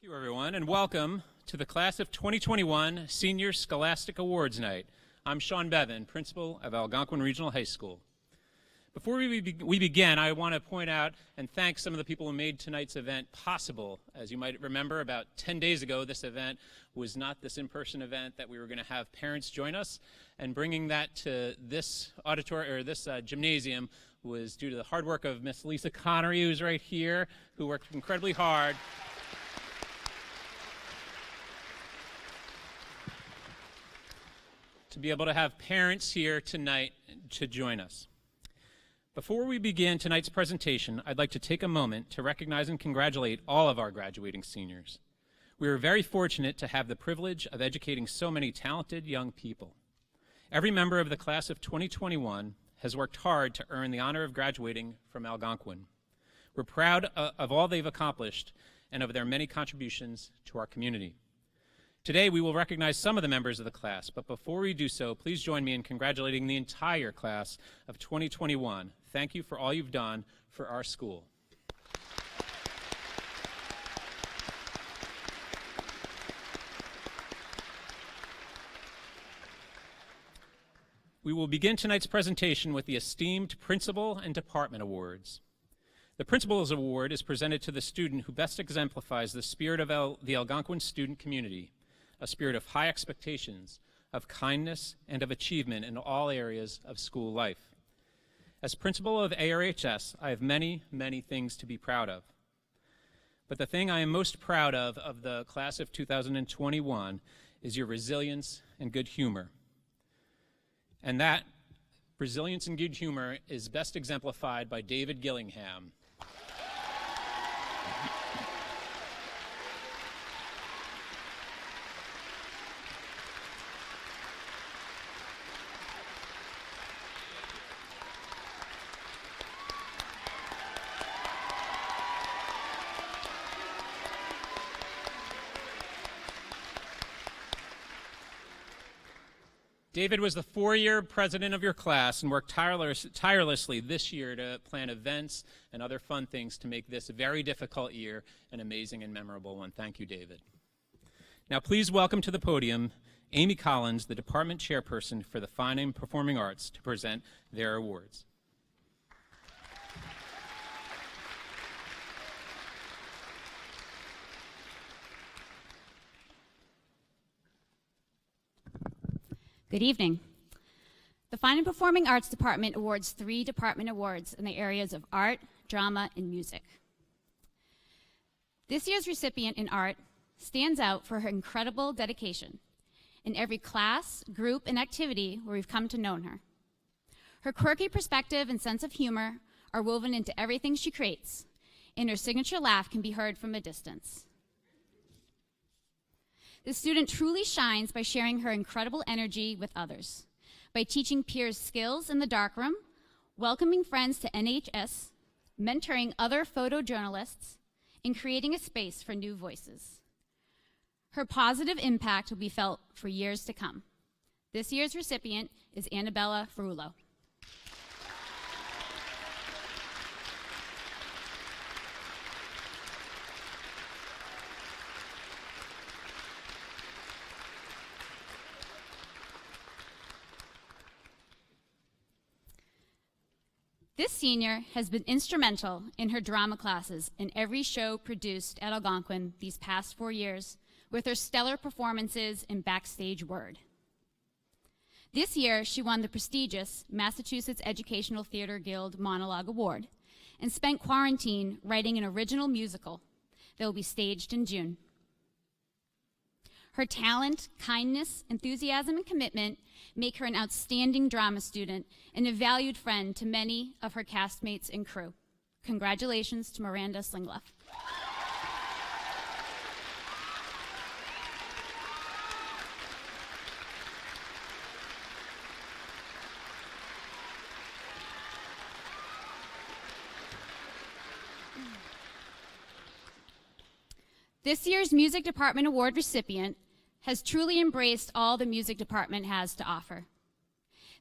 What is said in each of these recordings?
Thank you, everyone, and welcome to the Class of 2021 Senior Scholastic Awards Night. I'm Sean Bevan, Principal of Algonquin Regional High School. Before we begin, I want to point out and thank some of the people who made tonight's event possible. As you might remember, about 10 days ago, this event was not this in-person event that we were going to have parents join us, and bringing that to this gymnasium was due to the hard work of Miss Lisa Connery, who's right here, who worked incredibly hard. To be able to have parents here tonight to join us. Before we begin tonight's presentation, I'd like to take a moment to recognize and congratulate all of our graduating seniors. We are very fortunate to have the privilege of educating so many talented young people. Every member of the class of 2021 has worked hard to earn the honor of graduating from Algonquin. We're proud of all they've accomplished and of their many contributions to our community. Today, we will recognize some of the members of the class, but before we do so, please join me in congratulating the entire class of 2021. Thank you for all you've done for our school. We will begin tonight's presentation with the esteemed Principal and Department Awards. The Principal's Award is presented to the student who best exemplifies the spirit of the Algonquin student community, a spirit of high expectations, of kindness, and of achievement in all areas of school life. As principal of ARHS, I have many, many things to be proud of. But the thing I am most proud of the class of 2021 is your resilience and good humor. And that resilience and good humor is best exemplified by David Gillingham. David was the four-year president of your class and worked tirelessly this year to plan events and other fun things to make this a very difficult year an amazing and memorable one. Thank you, David. Now, please welcome to the podium Amy Collins, the department chairperson for the Fine and Performing Arts, to present their awards. Good evening. The Fine and Performing Arts Department awards 3 department awards in the areas of art, drama, and music. This year's recipient in art stands out for her incredible dedication in every class, group, and activity where we've come to know her. Her quirky perspective and sense of humor are woven into everything she creates, and her signature laugh can be heard from a distance. The student truly shines by sharing her incredible energy with others, by teaching peers skills in the darkroom, welcoming friends to NHS, mentoring other photojournalists, and creating a space for new voices. Her positive impact will be felt for years to come. This year's recipient is Annabella Ferrulo. This senior has been instrumental in her drama classes in every show produced at Algonquin these past 4 years with her stellar performances in Backstage Word. This year, she won the prestigious Massachusetts Educational Theater Guild Monologue Award and spent quarantine writing an original musical that will be staged in June. Her talent, kindness, enthusiasm, and commitment make her an outstanding drama student and a valued friend to many of her castmates and crew. Congratulations to Miranda Slingluff. This year's Music Department Award recipient has truly embraced all the music department has to offer.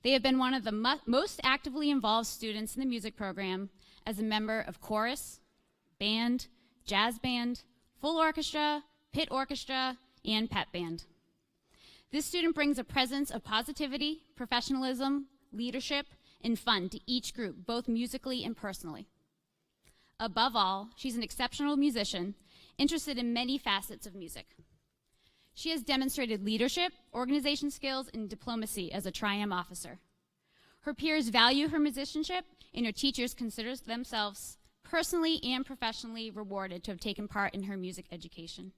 They have been one of the most actively involved students in the music program as a member of chorus, band, jazz band, full orchestra, pit orchestra, and pep band. This student brings a presence of positivity, professionalism, leadership, and fun to each group, both musically and personally. Above all, she's an exceptional musician, interested in many facets of music. She has demonstrated leadership, organization skills, and diplomacy as a Tri-M officer. Her peers value her musicianship, and her teachers consider themselves personally and professionally rewarded to have taken part in her music education.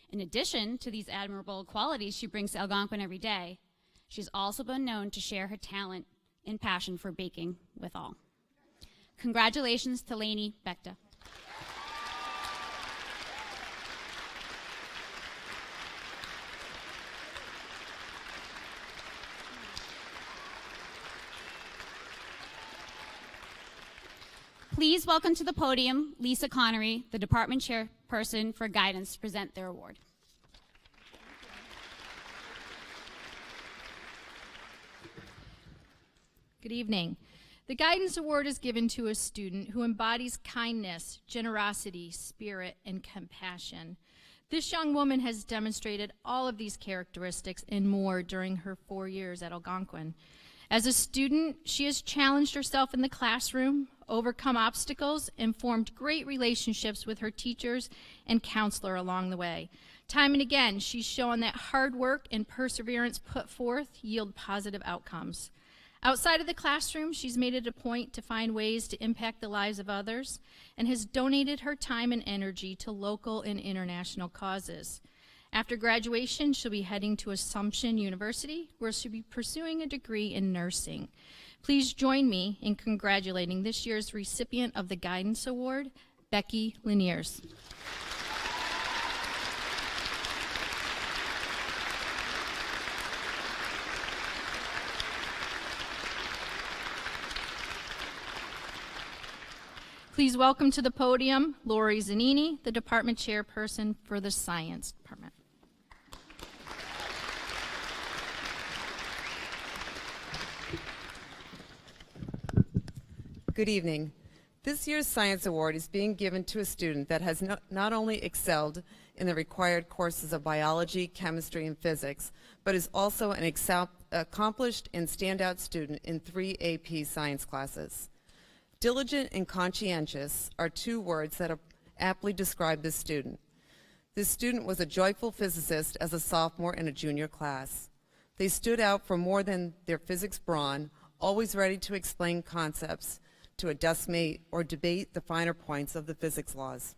In addition to these admirable qualities she brings to Algonquin every day, she's also been known to share her talent and passion for baking with all. Congratulations to Lainey Becta. Please welcome to the podium Lisa Connery, the department chairperson for guidance, to present their award. Good evening. The Guidance Award is given to a student who embodies kindness, generosity, spirit, and compassion. This young woman has demonstrated all of these characteristics and more during her 4 years at Algonquin. As a student, she has challenged herself in the classroom, overcome obstacles, and formed great relationships with her teachers and counselor along the way. Time and again, she's shown that hard work and perseverance put forth yield positive outcomes. Outside of the classroom, she's made it a point to find ways to impact the lives of others and has donated her time and energy to local and international causes. After graduation, she'll be heading to Assumption University, where she'll be pursuing a degree in nursing. Please join me in congratulating this year's recipient of the Guidance Award, Becky Laniers. Please welcome to the podium Lori Zanini, the department chairperson for the Science Department. Good evening. This year's Science Award is being given to a student that has not only excelled in the required courses of biology, chemistry, and physics, but is also an accomplished and standout student in 3 AP science classes. Diligent and conscientious are 2 words that aptly describe this student. This student was a joyful physicist as a sophomore in a junior class. They stood out for more than their physics brawn, always ready to explain concepts to a deskmate or debate the finer points of the physics laws.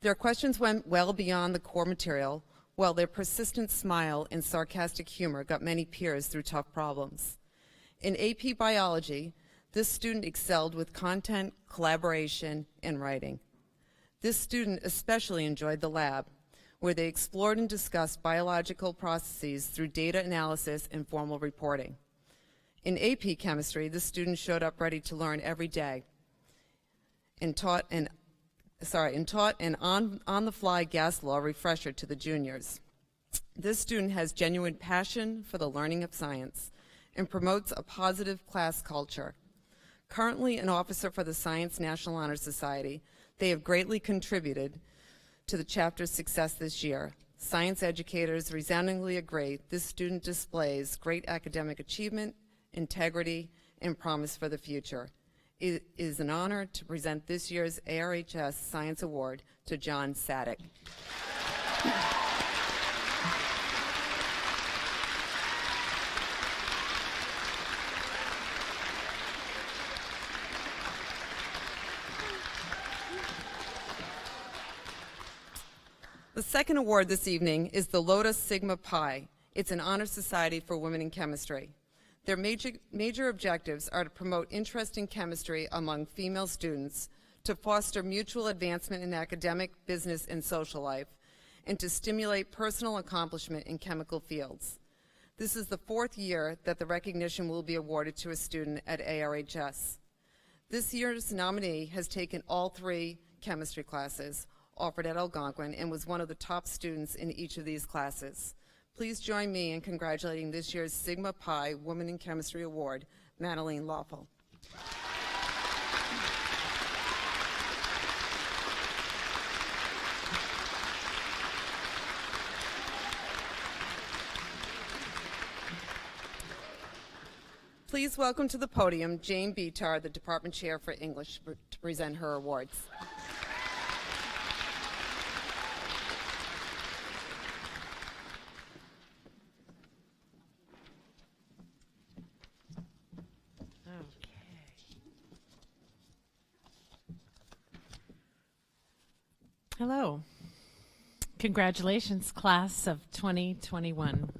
Their questions went well beyond the core material, while their persistent smile and sarcastic humor got many peers through tough problems. In AP Biology, this student excelled with content, collaboration, and writing. This student especially enjoyed the lab, where they explored and discussed biological processes through data analysis and formal reporting. In AP Chemistry, this student showed up ready to learn every day and taught an on-the-fly gas law refresher to the juniors. This student has genuine passion for the learning of science and promotes a positive class culture. Currently an officer for the Science National Honor Society, they have greatly contributed to the chapter's success this year. Science educators resoundingly agree this student displays great academic achievement, integrity, and promise for the future. It is an honor to present this year's ARHS Science Award to John Sadek. The second award this evening is the Lotus Sigma Pi. It's an honor society for women in chemistry. Their major objectives are to promote interest in chemistry among female students, to foster mutual advancement in academic, business, and social life, and to stimulate personal accomplishment in chemical fields. This is the 4th year that the recognition will be awarded to a student at ARHS. This year's nominee has taken all 3 chemistry classes offered at Algonquin and was one of the top students in each of these classes. Please join me in congratulating this year's Sigma Pi Woman in Chemistry Award, Madeline Lawful. Please welcome to the podium Jane Bitar, the Department Chair for English, to present her awards. Hello. Congratulations, class of 2021.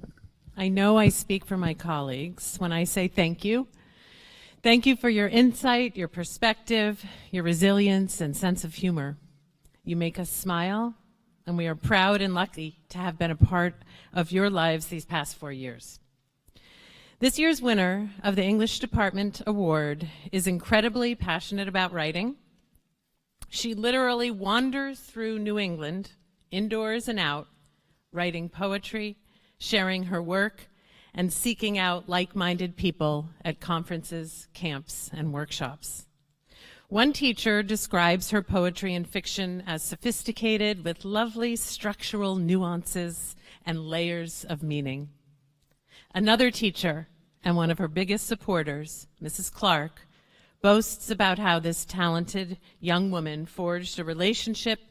I know I speak for my colleagues when I say thank you. Thank you for your insight, your perspective, your resilience, and sense of humor. You make us smile, and we are proud and lucky to have been a part of your lives these past 4 years. This year's winner of the English Department Award is incredibly passionate about writing. She literally wanders through New England, indoors and out, writing poetry, sharing her work, and seeking out like-minded people at conferences, camps, and workshops. One teacher describes her poetry and fiction as sophisticated with lovely structural nuances and layers of meaning. Another teacher, and one of her biggest supporters, Mrs. Clark, boasts about how this talented young woman forged a relationship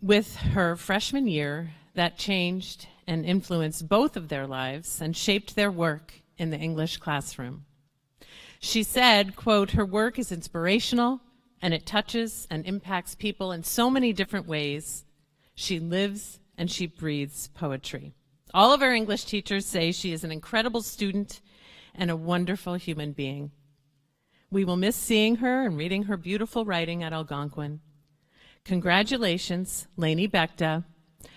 with her freshman year that changed and influenced both of their lives and shaped their work in the English classroom. She said, quote, her work is inspirational and it touches and impacts people in so many different ways. She lives and she breathes poetry. All of our English teachers say she is an incredible student and a wonderful human being. We will miss seeing her and reading her beautiful writing at Algonquin. Congratulations, Lainey Becta,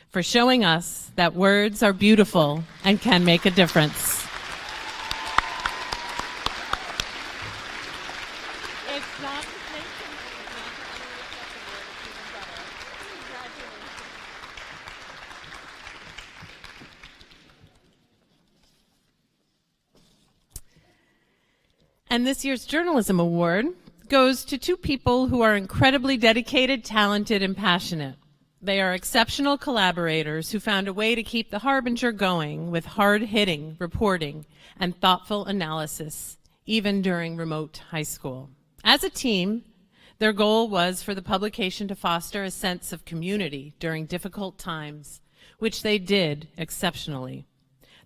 for showing us that words are beautiful and can make a difference. It's not the same thing. And this year's Journalism Award goes to two people who are incredibly dedicated, talented, and passionate. They are exceptional collaborators who found a way to keep the Harbinger going with hard-hitting reporting and thoughtful analysis, even during remote high school. As a team, their goal was for the publication to foster a sense of community during difficult times, which they did exceptionally.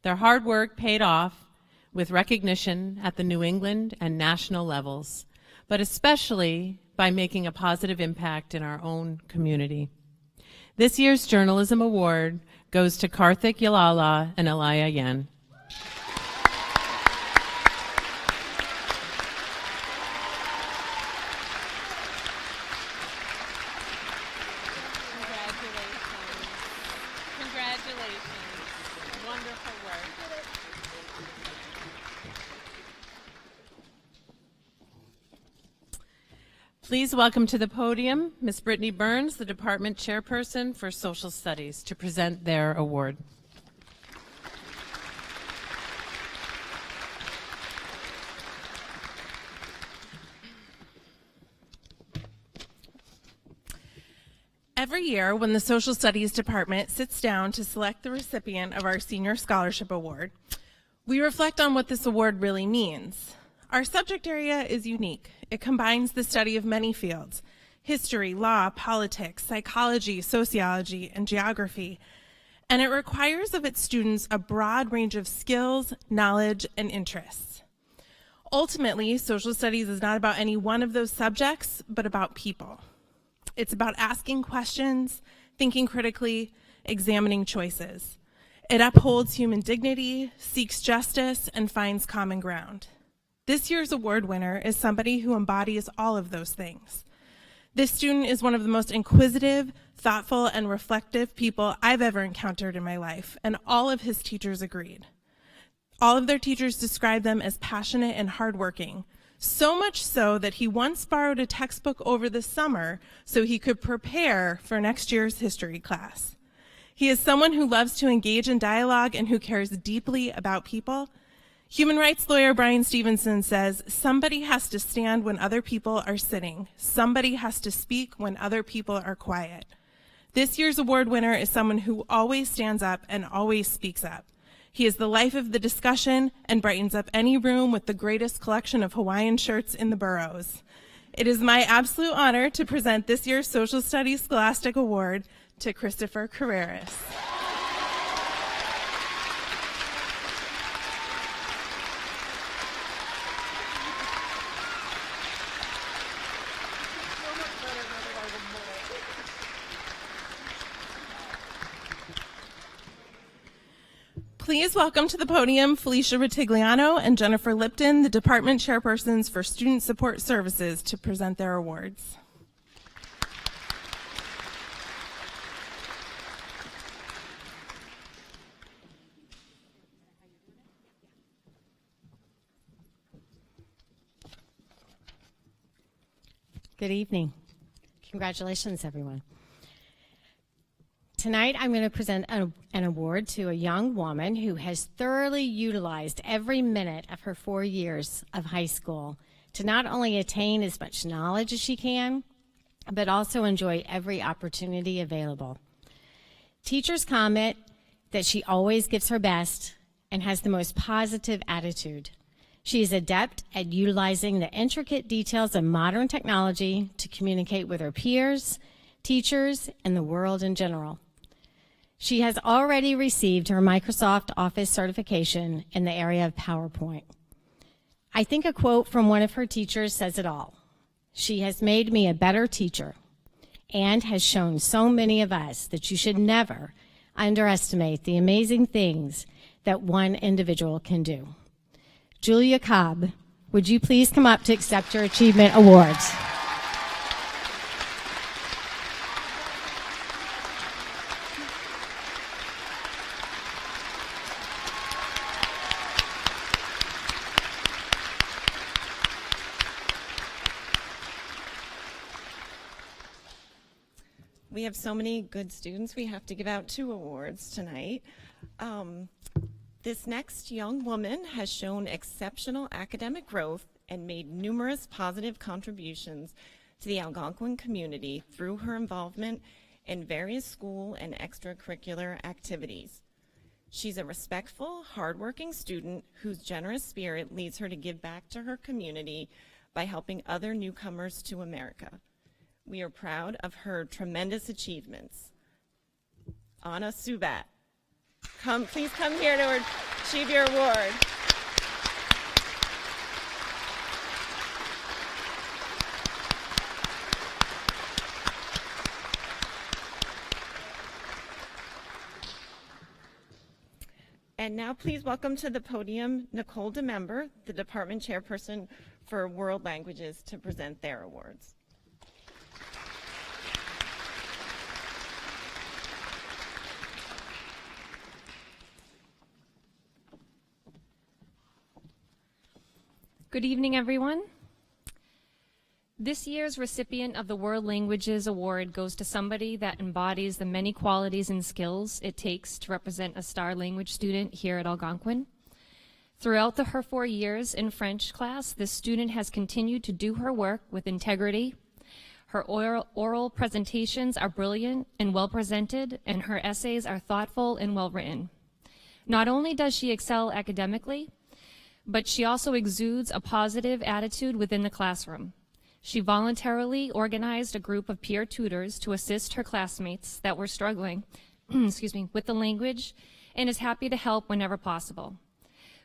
Their hard work paid off with recognition at the New England and national levels, but especially by making a positive impact in our own community. This year's Journalism Award goes to Karthik Yalala and Elia Yen. Congratulations. Wonderful work. Please welcome to the podium Ms. Brittany Burns, the Department Chairperson for Social Studies, to present their award. Every year, when the Social Studies Department sits down to select the recipient of our Senior Scholarship Award, we reflect on what this award really means. Our subject area is unique. It combines the study of many fields: history, law, politics, psychology, sociology, and geography. And it requires of its students a broad range of skills, knowledge, and interests. Ultimately, social studies is not about any one of those subjects, but about people. It's about asking questions, thinking critically, examining choices. It upholds human dignity, seeks justice, and finds common ground. This year's award winner is somebody who embodies all of those things. This student is one of the most inquisitive, thoughtful, and reflective people I've ever encountered in my life, and all of his teachers agreed. All of their teachers described them as passionate and hardworking, so much so that he once borrowed a textbook over the summer so he could prepare for next year's history class. He is someone who loves to engage in dialogue and who cares deeply about people. Human rights lawyer Brian Stevenson says, somebody has to stand when other people are sitting. Somebody has to speak when other people are quiet. This year's award winner is someone who always stands up and always speaks up. He is the life of the discussion and brightens up any room with the greatest collection of Hawaiian shirts in the boroughs. It is my absolute honor to present this year's Social Studies Scholastic Award to Christopher Carreras. Please welcome to the podium Felicia Ritigliano and Jennifer Lipton, the department chairpersons for Student Support Services, to present their awards. Good evening. Congratulations, everyone. Tonight, I'm going to present an award to a young woman who has thoroughly utilized every minute of her 4 years of high school to not only attain as much knowledge as she can, but also enjoy every opportunity available. Teachers comment that she always gives her best and has the most positive attitude. She is adept at utilizing the intricate details of modern technology to communicate with her peers, teachers, and the world in general. She has already received her Microsoft Office certification in the area of PowerPoint. I think a quote from one of her teachers says it all. She has made me a better teacher and has shown so many of us that you should never underestimate the amazing things that one individual can do. Julia Cobb, would you please come up to accept your achievement awards? We have so many good students. We have to give out 2 awards tonight. This next young woman has shown exceptional academic growth and made numerous positive contributions to the Algonquin community through her involvement in various school and extracurricular activities. She's a respectful, hardworking student whose generous spirit leads her to give back to her community by helping other newcomers to America. We are proud of her tremendous achievements. Anna Subat, please come here to achieve your award. And now please welcome to the podium Nicole DeMember, the department chairperson for World Languages, to present their awards. Good evening, everyone. This year's recipient of the World Languages Award goes to somebody that embodies the many qualities and skills it takes to represent a STAR language student here at Algonquin. Throughout her 4 years in French class, this student has continued to do her work with integrity. Her oral presentations are brilliant and well presented, and her essays are thoughtful and well written. Not only does she excel academically, but she also exudes a positive attitude within the classroom. She voluntarily organized a group of peer tutors to assist her classmates that were struggling with the language, and is happy to help whenever possible.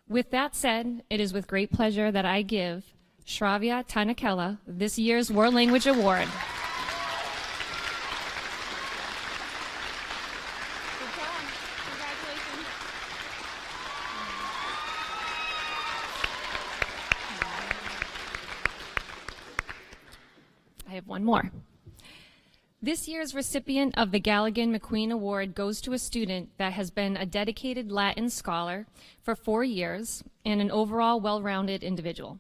With that said, it is with great pleasure that I give Shravya Tanakela this year's World Language Award. I have one more. This year's recipient of the Galligan-McQueen Award goes to a student that has been a dedicated Latin scholar for 4 years and an overall well-rounded individual.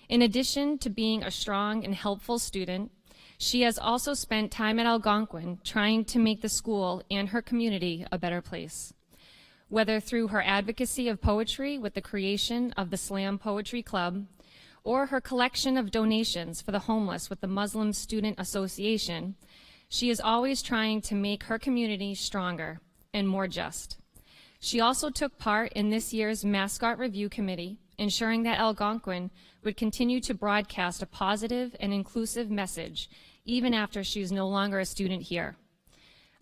In addition to being a strong and helpful student, she has also spent time at Algonquin trying to make the school and her community a better place. Whether through her advocacy of poetry with the creation of the Slam Poetry Club, or her collection of donations for the homeless with the Muslim Student Association, she is always trying to make her community stronger and more just. She also took part in this year's Mascot Review Committee, ensuring that Algonquin would continue to broadcast a positive and inclusive message even after she is no longer a student here.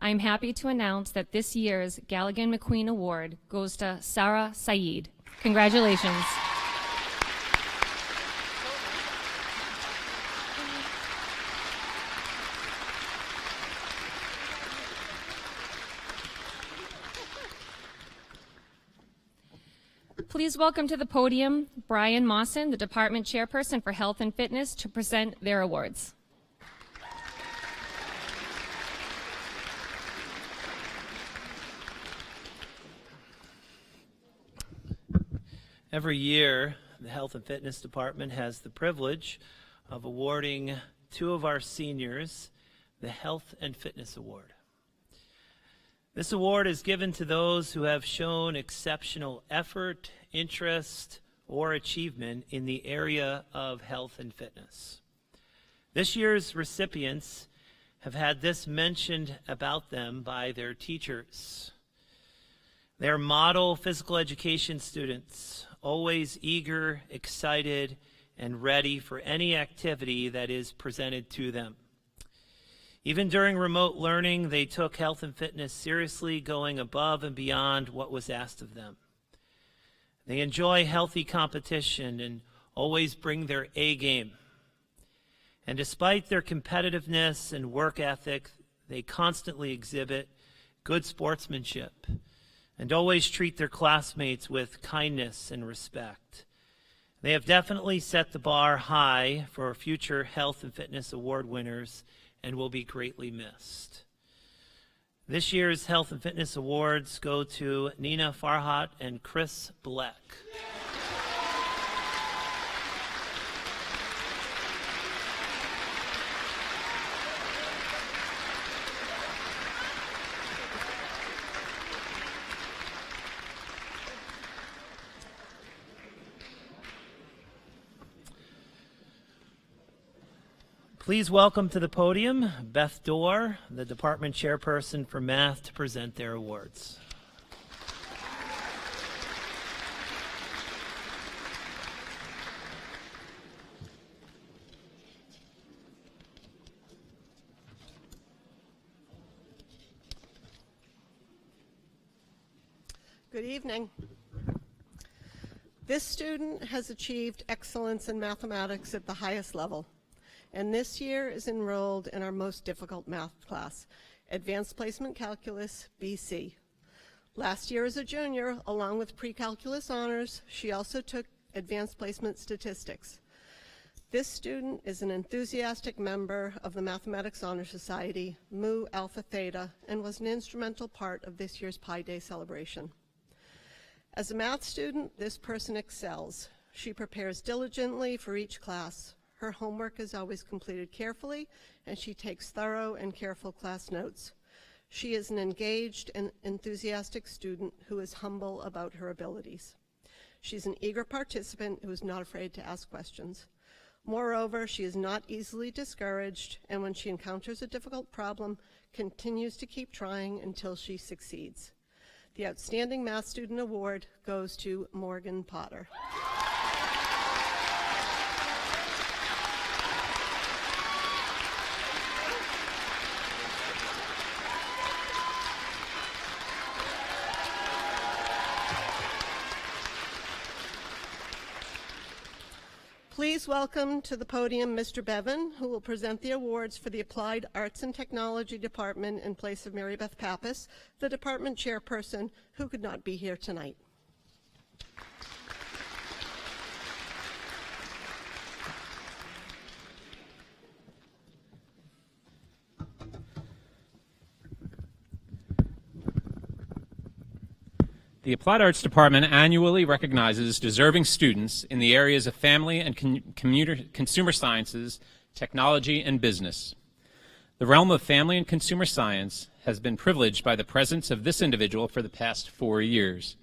I am happy to announce that this year's Galligan McQueen Award goes to Sarah Saeed. Congratulations. Please welcome to the podium Brian Mawson, the Department Chairperson for Health and Fitness, to present their awards. Every year, the Health and Fitness Department has the privilege of awarding two of our seniors the Health and Fitness Award. This award is given to those who have shown exceptional effort, interest, or achievement in the area of health and fitness. This year's recipients have had this mentioned about them by their teachers. They're model physical education students, always eager, excited, and ready for any activity that is presented to them. Even during remote learning, they took health and fitness seriously, going above and beyond what was asked of them. They enjoy healthy competition and always bring their A game. And despite their competitiveness and work ethic, they constantly exhibit good sportsmanship and always treat their classmates with kindness and respect. They have definitely set the bar high for future Health and Fitness Award winners and will be greatly missed. This year's Health and Fitness Awards go to Nina Farhat and Chris Bleck. Please welcome to the podium Beth Dorr, the Department Chairperson for Math, to present their awards. Good evening. This student has achieved excellence in mathematics at the highest level, and this year is enrolled in our most difficult math class, Advanced Placement Calculus, BC. Last year as a junior, along with pre-calculus honors, she also took Advanced Placement Statistics. This student is an enthusiastic member of the Mathematics Honor Society, Mu Alpha Theta, and was an instrumental part of this year's Pi Day celebration. As a math student, this person excels. She prepares diligently for each class. Her homework is always completed carefully, and she takes thorough and careful class notes. She is an engaged and enthusiastic student who is humble about her abilities. She's an eager participant who is not afraid to ask questions. Moreover, she is not easily discouraged, and when she encounters a difficult problem, continues to keep trying until she succeeds. The Outstanding Math Student Award goes to Morgan Potter. Please welcome to the podium Mr. Bevan, who will present the awards for the Applied Arts and Technology Department in place of Mary Beth Pappas, the department chairperson, who could not be here tonight. The Applied Arts Department annually recognizes deserving students in the areas of family and consumer sciences, technology, and business. The realm of family and consumer science has been privileged by the presence of this individual for the past 4 years.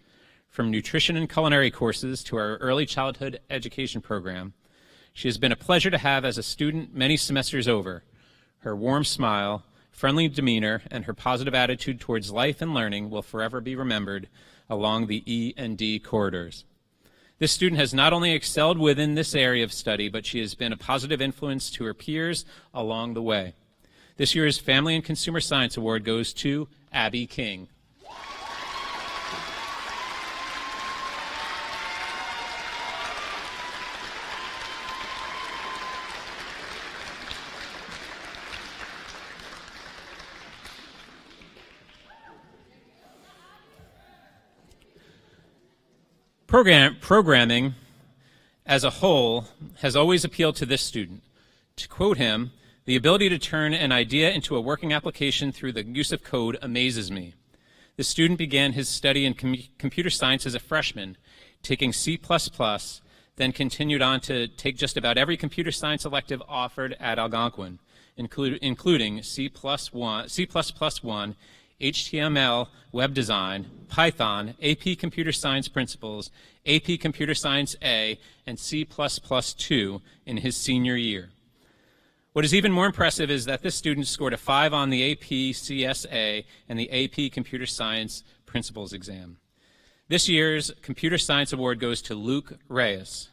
From nutrition and culinary courses to our early childhood education program, she has been a pleasure to have as a student many semesters over. Her warm smile, friendly demeanor, and her positive attitude towards life and learning will forever be remembered along the E&D corridors. This student has not only excelled within this area of study, but she has been a positive influence to her peers along the way. This year's Family and Consumer Science Award goes to Abby King. Programming as a whole has always appealed to this student. To quote him, "The ability to turn an idea into a working application through the use of code amazes me." The student began his study in computer science as a freshman, taking C++, then continued on to take just about every computer science elective offered at Algonquin, including C++1, HTML, web design, Python, AP Computer Science Principles, AP Computer Science A, and C++2 in his senior year. What is even more impressive is that this student scored a 5 on the AP CSA and the AP Computer Science Principles exam. This year's Computer Science Award goes to Luke Reyes.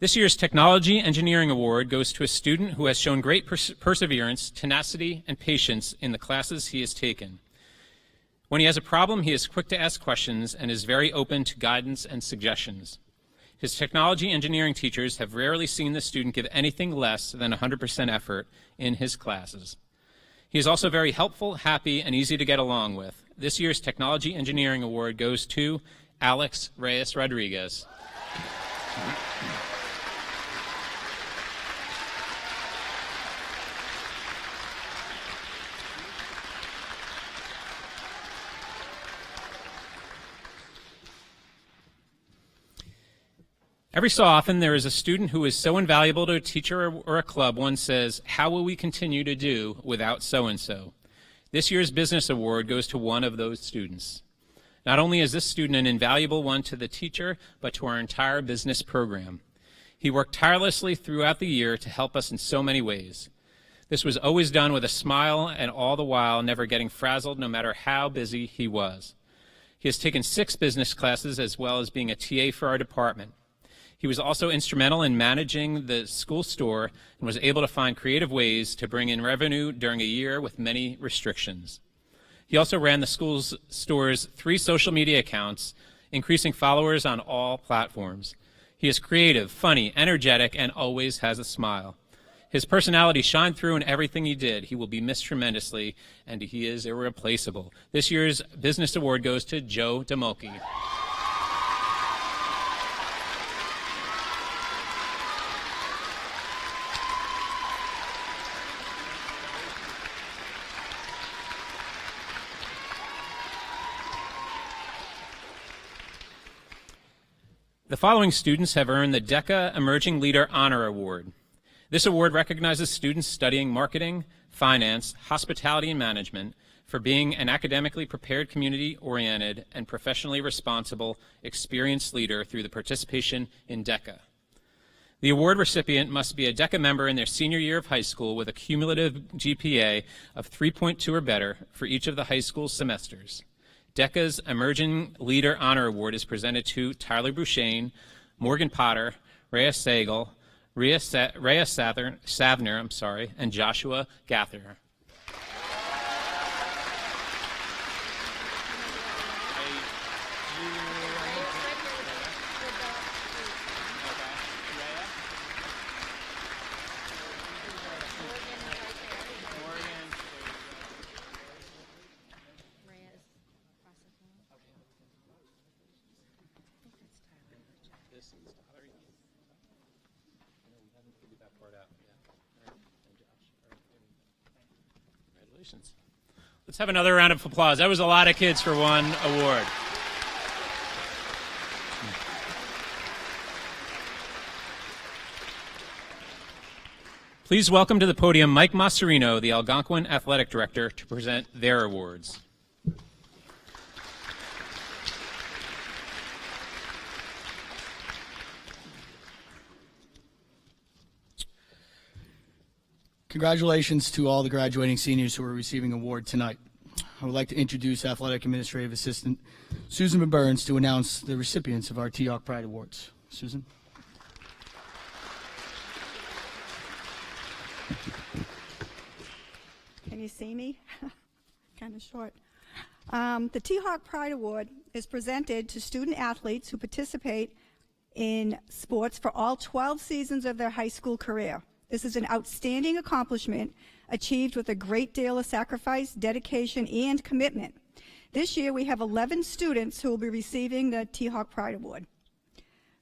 This year's Technology Engineering Award goes to a student who has shown great perseverance, tenacity, and patience in the classes he has taken. When he has a problem, he is quick to ask questions and is very open to guidance and suggestions. His technology engineering teachers have rarely seen the student give anything less than 100% effort in his classes. He is also very helpful, happy, and easy to get along with. This year's Technology Engineering Award goes to Alex Reyes Rodriguez. Every so often, there is a student who is so invaluable to a teacher or a club, one says, "How will we continue to do without so-and-so?" This year's Business Award goes to one of those students. Not only is this student an invaluable one to the teacher, but to our entire business program. He worked tirelessly throughout the year to help us in so many ways. This was always done with a smile and all the while never getting frazzled no matter how busy he was. He has taken 6 business classes as well as being a TA for our department. He was also instrumental in managing the school store and was able to find creative ways to bring in revenue during a year with many restrictions. He also ran the school's store's 3 social media accounts, increasing followers on all platforms. He is creative, funny, energetic, and always has a smile. His personality shined through in everything he did. He will be missed tremendously, and he is irreplaceable. This year's Business Award goes to Joe DeMolke. The following students have earned the DECA Emerging Leader Honor Award. This award recognizes students studying marketing, finance, hospitality, and management for being an academically prepared, community-oriented, and professionally responsible, experienced leader through the participation in DECA. The award recipient must be a DECA member in their senior year of high school with a cumulative GPA of 3.2 or better for each of the high school semesters. DECA's Emerging Leader Honor Award is presented to Tyler Bouchane, Morgan Potter, Rhea Sagal, Rhea Savner, and Joshua Gathner. Congratulations. Let's have another round of applause. That was a lot of kids for one award. Please welcome to the podium Mike Masserino, the Algonquin Athletic Director, to present their awards. Congratulations to all the graduating seniors who are receiving an award tonight. I would like to introduce Athletic Administrative Assistant Susan Burns to announce the recipients of our T-Hawk Pride Awards. Susan. Can you see me? Kind of short. The T-Hawk Pride Award is presented to student athletes who participate in sports for all 12 seasons of their high school career. This is an outstanding accomplishment achieved with a great deal of sacrifice, dedication, and commitment. This year we have 11 students who will be receiving the T-Hawk Pride Award.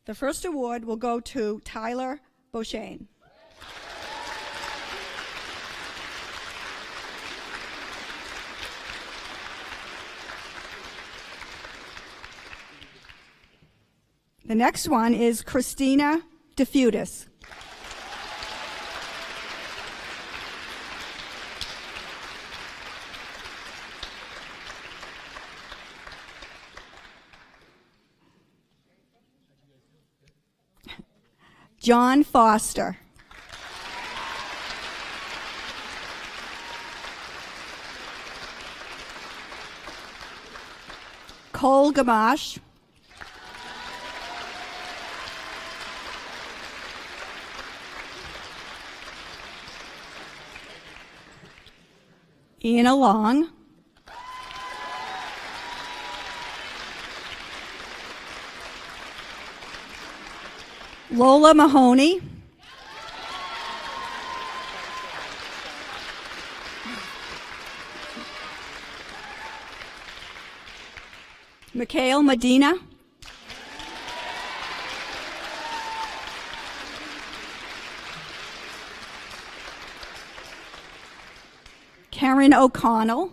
The first award will go to Tyler Beauchesne. The next one is Christina DeFutis. John Foster. Cole Gamache. Anna Long. Lola Mahoney. Mikhail Medina. Karen O'Connell.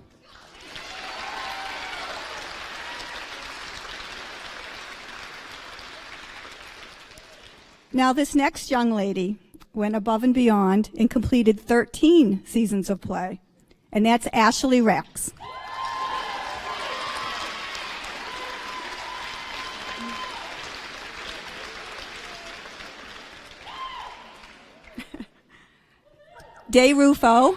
Now, this next young lady went above and beyond and completed 13 seasons of play, and that's Ashley Rex. Day Rufo.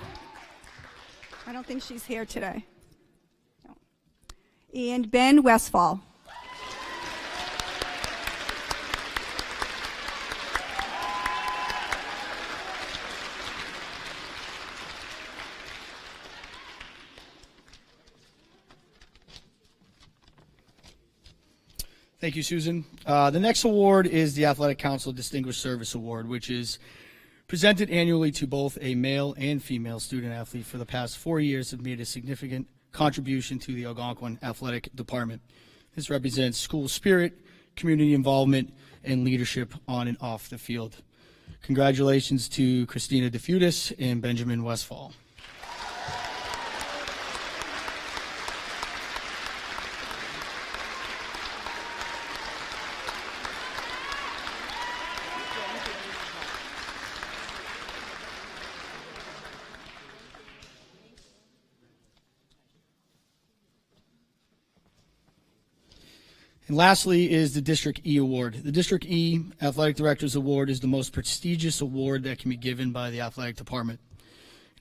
I don't think she's here today. No. And Ben Westfall. Thank you, Susan. The next award is the Athletic Council Distinguished Service Award, which is presented annually to both a male and female student athlete for the past 4 years have made a significant contribution to the Algonquin Athletic Department. This represents school spirit, community involvement, and leadership on and off the field. Congratulations to Christina DeFutis and Benjamin Westfall. And lastly is the District E Award. The District E Athletic Directors Award is the most prestigious award that can be given by the athletic department.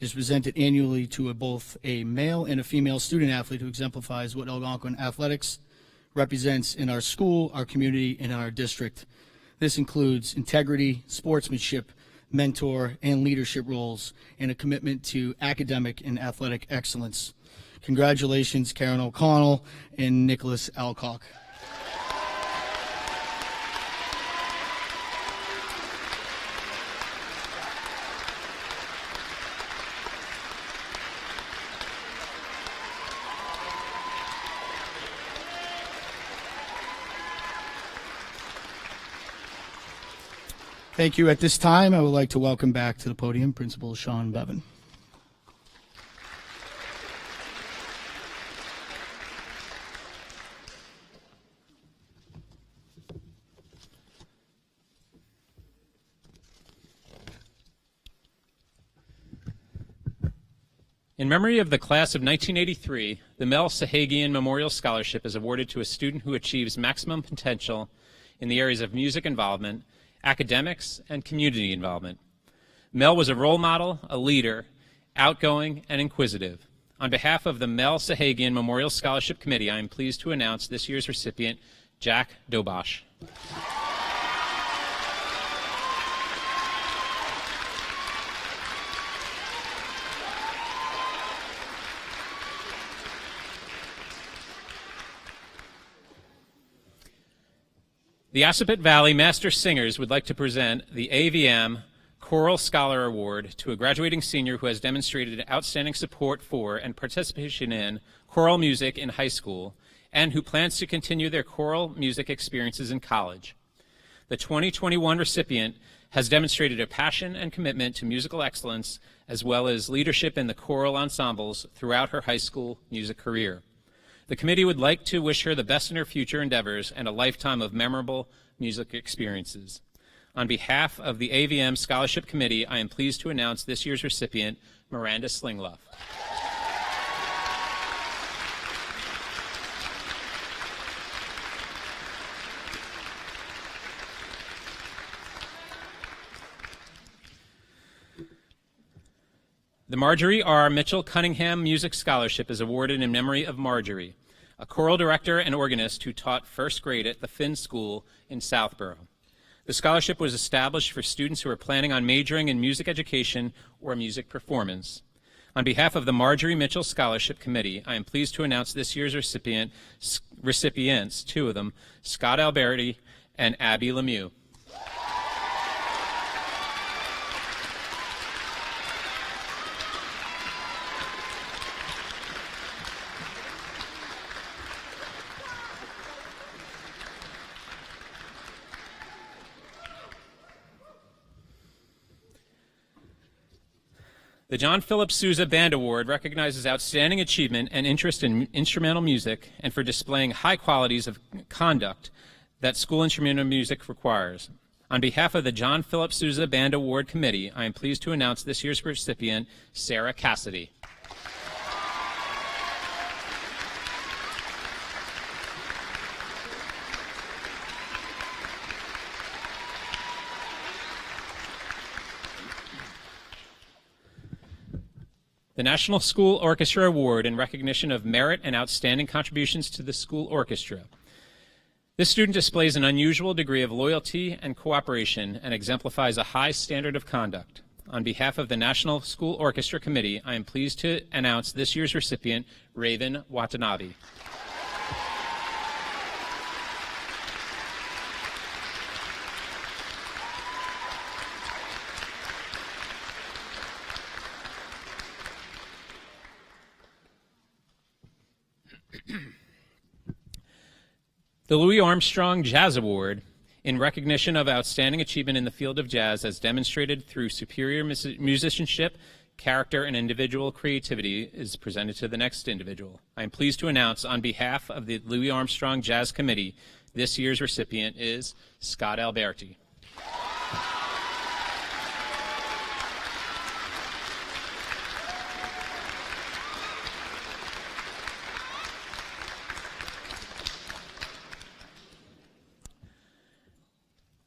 It is presented annually to both a male and a female student athlete who exemplifies what Algonquin athletics represents in our school, our community, and in our district. This includes integrity, sportsmanship, mentor, and leadership roles, and a commitment to academic and athletic excellence. Congratulations, Karen O'Connell and Nicholas Alcock. Thank you. At this time, I would like to welcome back to the podium Principal Sean Bevan. In memory of the class of 1983, the Mel Sahagian Memorial Scholarship is awarded to a student who achieves maximum potential in the areas of music involvement, academics, and community involvement. Mel was a role model, a leader, outgoing, and inquisitive. On behalf of the Mel Sahagian Memorial Scholarship Committee, I am pleased to announce this year's recipient, Jack Dobosh. The Ossipet Valley Master Singers would like to present the AVM Choral Scholar Award to a graduating senior who has demonstrated outstanding support for and participation in choral music in high school and who plans to continue their choral music experiences in college. The 2021 recipient has demonstrated a passion and commitment to musical excellence as well as leadership in the choral ensembles throughout her high school music career. The committee would like to wish her the best in her future endeavors and a lifetime of memorable music experiences. On behalf of the AVM Scholarship Committee, I am pleased to announce this year's recipient, Miranda Slingluff. The Marjorie R. Mitchell Cunningham Music Scholarship is awarded in memory of Marjorie, a choral director and organist who taught first grade at the Finn School in Southborough. The scholarship was established for students who are planning on majoring in music education or music performance. On behalf of the Marjorie Mitchell Scholarship Committee, I am pleased to announce this year's recipients, two of them, Scott Alberti and Abby Lemieux. The John Philip Sousa Band Award recognizes outstanding achievement and interest in instrumental music and for displaying high qualities of conduct that school instrumental music requires. On behalf of the John Philip Sousa Band Award Committee, I am pleased to announce this year's recipient, Sarah Cassidy. The National School Orchestra Award in recognition of merit and outstanding contributions to the school orchestra. This student displays an unusual degree of loyalty and cooperation and exemplifies a high standard of conduct. On behalf of the National School Orchestra Committee, I am pleased to announce this year's recipient, Raven Watanabe. The Louis Armstrong Jazz Award, in recognition of outstanding achievement in the field of jazz as demonstrated through superior musicianship, character, and individual creativity, is presented to the next individual. I am pleased to announce on behalf of the Louis Armstrong Jazz Committee, this year's recipient is Scott Alberti.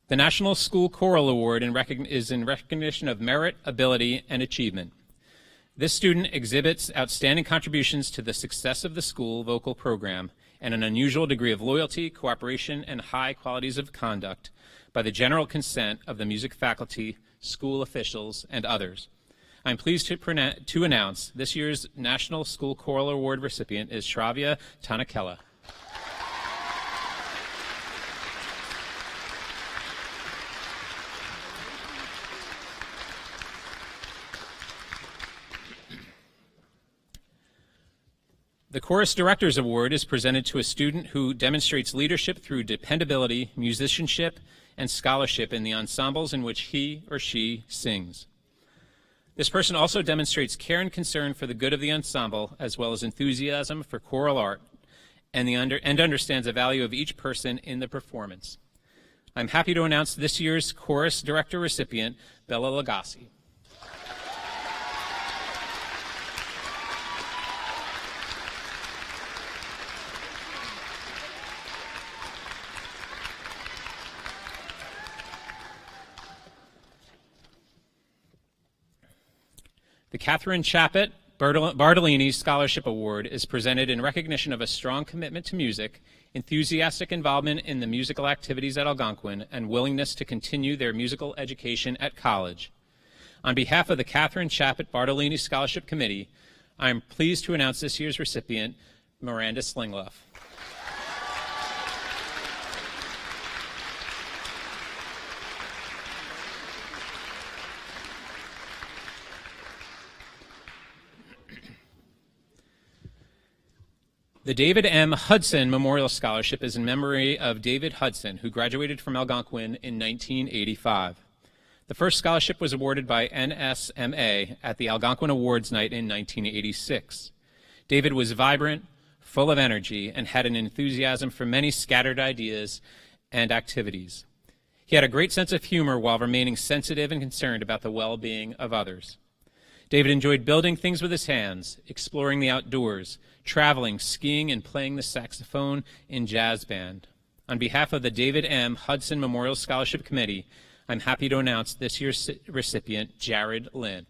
The National School Choral Award is in recognition of merit, ability, and achievement. This student exhibits outstanding contributions to the success of the school vocal program and an unusual degree of loyalty, cooperation, and high qualities of conduct by the general consent of the music faculty, school officials, and others. I'm pleased to announce this year's National School Choral Award recipient is Shravya Tanakella. The Chorus Directors Award is presented to a student who demonstrates leadership through dependability, musicianship, and scholarship in the ensembles in which he or she sings. This person also demonstrates care and concern for the good of the ensemble, as well as enthusiasm for choral art, and understands the value of each person in the performance. I'm happy to announce this year's Chorus Director recipient, Bella Lagasse. The Catherine Chapet Bartolini Scholarship Award is presented in recognition of a strong commitment to music, enthusiastic involvement in the musical activities at Algonquin, and willingness to continue their musical education at college. On behalf of the Catherine Chapet Bartolini Scholarship Committee, I am pleased to announce this year's recipient, Miranda Slingloff. The David M. Hudson Memorial Scholarship is in memory of David Hudson, who graduated from Algonquin in 1985. The first scholarship was awarded by NSMA at the Algonquin Awards Night in 1986. David was vibrant, full of energy, and had an enthusiasm for many scattered ideas and activities. He had a great sense of humor while remaining sensitive and concerned about the well-being of others. David enjoyed building things with his hands, exploring the outdoors, traveling, skiing, and playing the saxophone in jazz band. On behalf of the David M. Hudson Memorial Scholarship Committee, I'm happy to announce this year's recipient, Jared Lynn.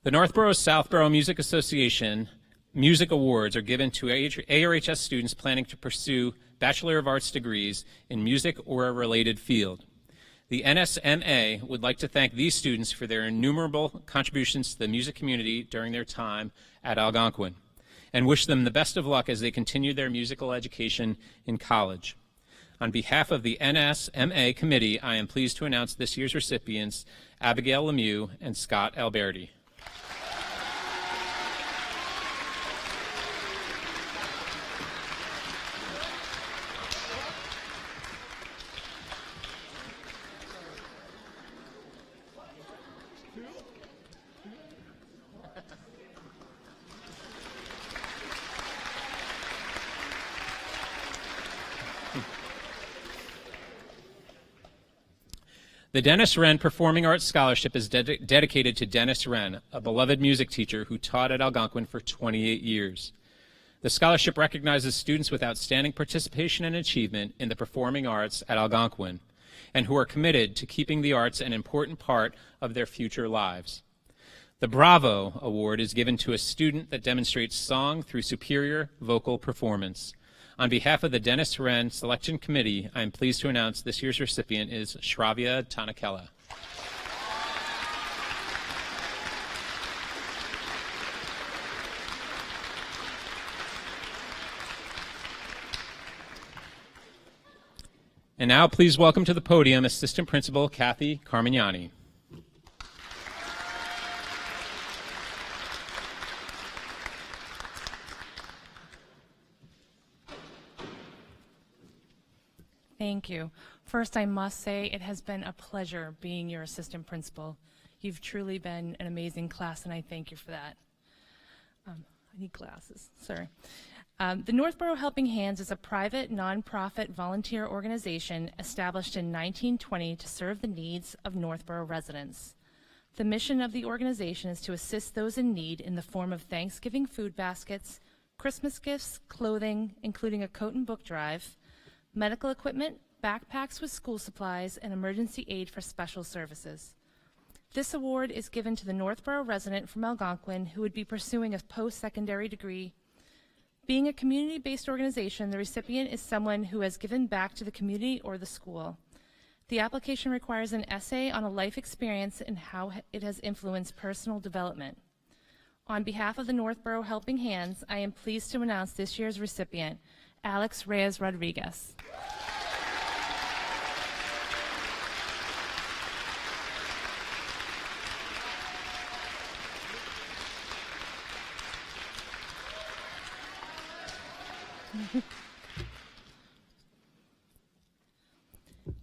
The Northborough-Southborough Music Association Music Awards are given to ARHS students planning to pursue Bachelor of Arts degrees in music or a related field. The NSMA would like to thank these students for their innumerable contributions to the music community during their time at Algonquin, and wish them the best of luck as they continue their musical education in college. On behalf of the NSMA committee, I am pleased to announce this year's recipients, Abigail Lemieux and Scott Alberti. The Dennis Wren Performing Arts Scholarship is dedicated to Dennis Wren, a beloved music teacher who taught at Algonquin for 28 years. The scholarship recognizes students with outstanding participation and achievement in the performing arts at Algonquin, and who are committed to keeping the arts an important part of their future lives. The Bravo Award is given to a student that demonstrates song through superior vocal performance. On behalf of the Dennis Wren Selection Committee, I am pleased to announce this year's recipient is Shravya Tanakella. And now please welcome to the podium Assistant Principal Kathy Carmignani. Thank you. First, I must say it has been a pleasure being your assistant principal. You've truly been an amazing class, and I thank you for that. I need glasses, sorry. The Northborough Helping Hands is a private, nonprofit volunteer organization established in 1920 to serve the needs of Northborough residents. The mission of the organization is to assist those in need in the form of Thanksgiving food baskets, Christmas gifts, clothing, including a coat and book drive, medical equipment, backpacks with school supplies, and emergency aid for special services. This award is given to the Northborough resident from Algonquin who would be pursuing a post-secondary degree. Being a community-based organization, the recipient is someone who has given back to the community or the school. The application requires an essay on a life experience and how it has influenced personal development. On behalf of the Northborough Helping Hands, I am pleased to announce this year's recipient, Alex Reyes Rodriguez.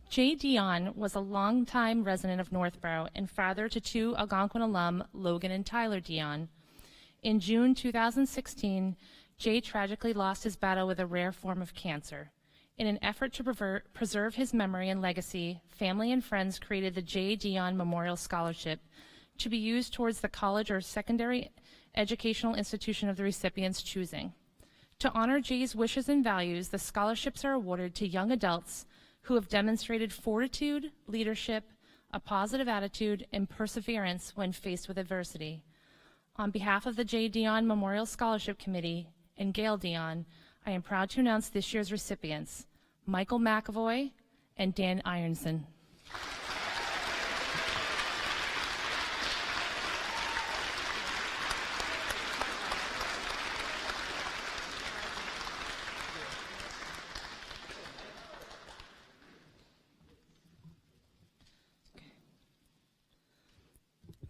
Jay Dion was a longtime resident of Northborough and father to two Algonquin alum, Logan and Tyler Dion. In June 2016, Jay tragically lost his battle with a rare form of cancer. In an effort to preserve his memory and legacy, family and friends created the Jay Dion Memorial Scholarship to be used towards the college or secondary educational institution of the recipient's choosing. To honor Jay's wishes and values, the scholarships are awarded to young adults who have demonstrated fortitude, leadership, a positive attitude, and perseverance when faced with adversity. On behalf of the J. Dion Memorial Scholarship Committee and Gail Dion, I am proud to announce this year's recipients, Michael McAvoy and Dan Ironson.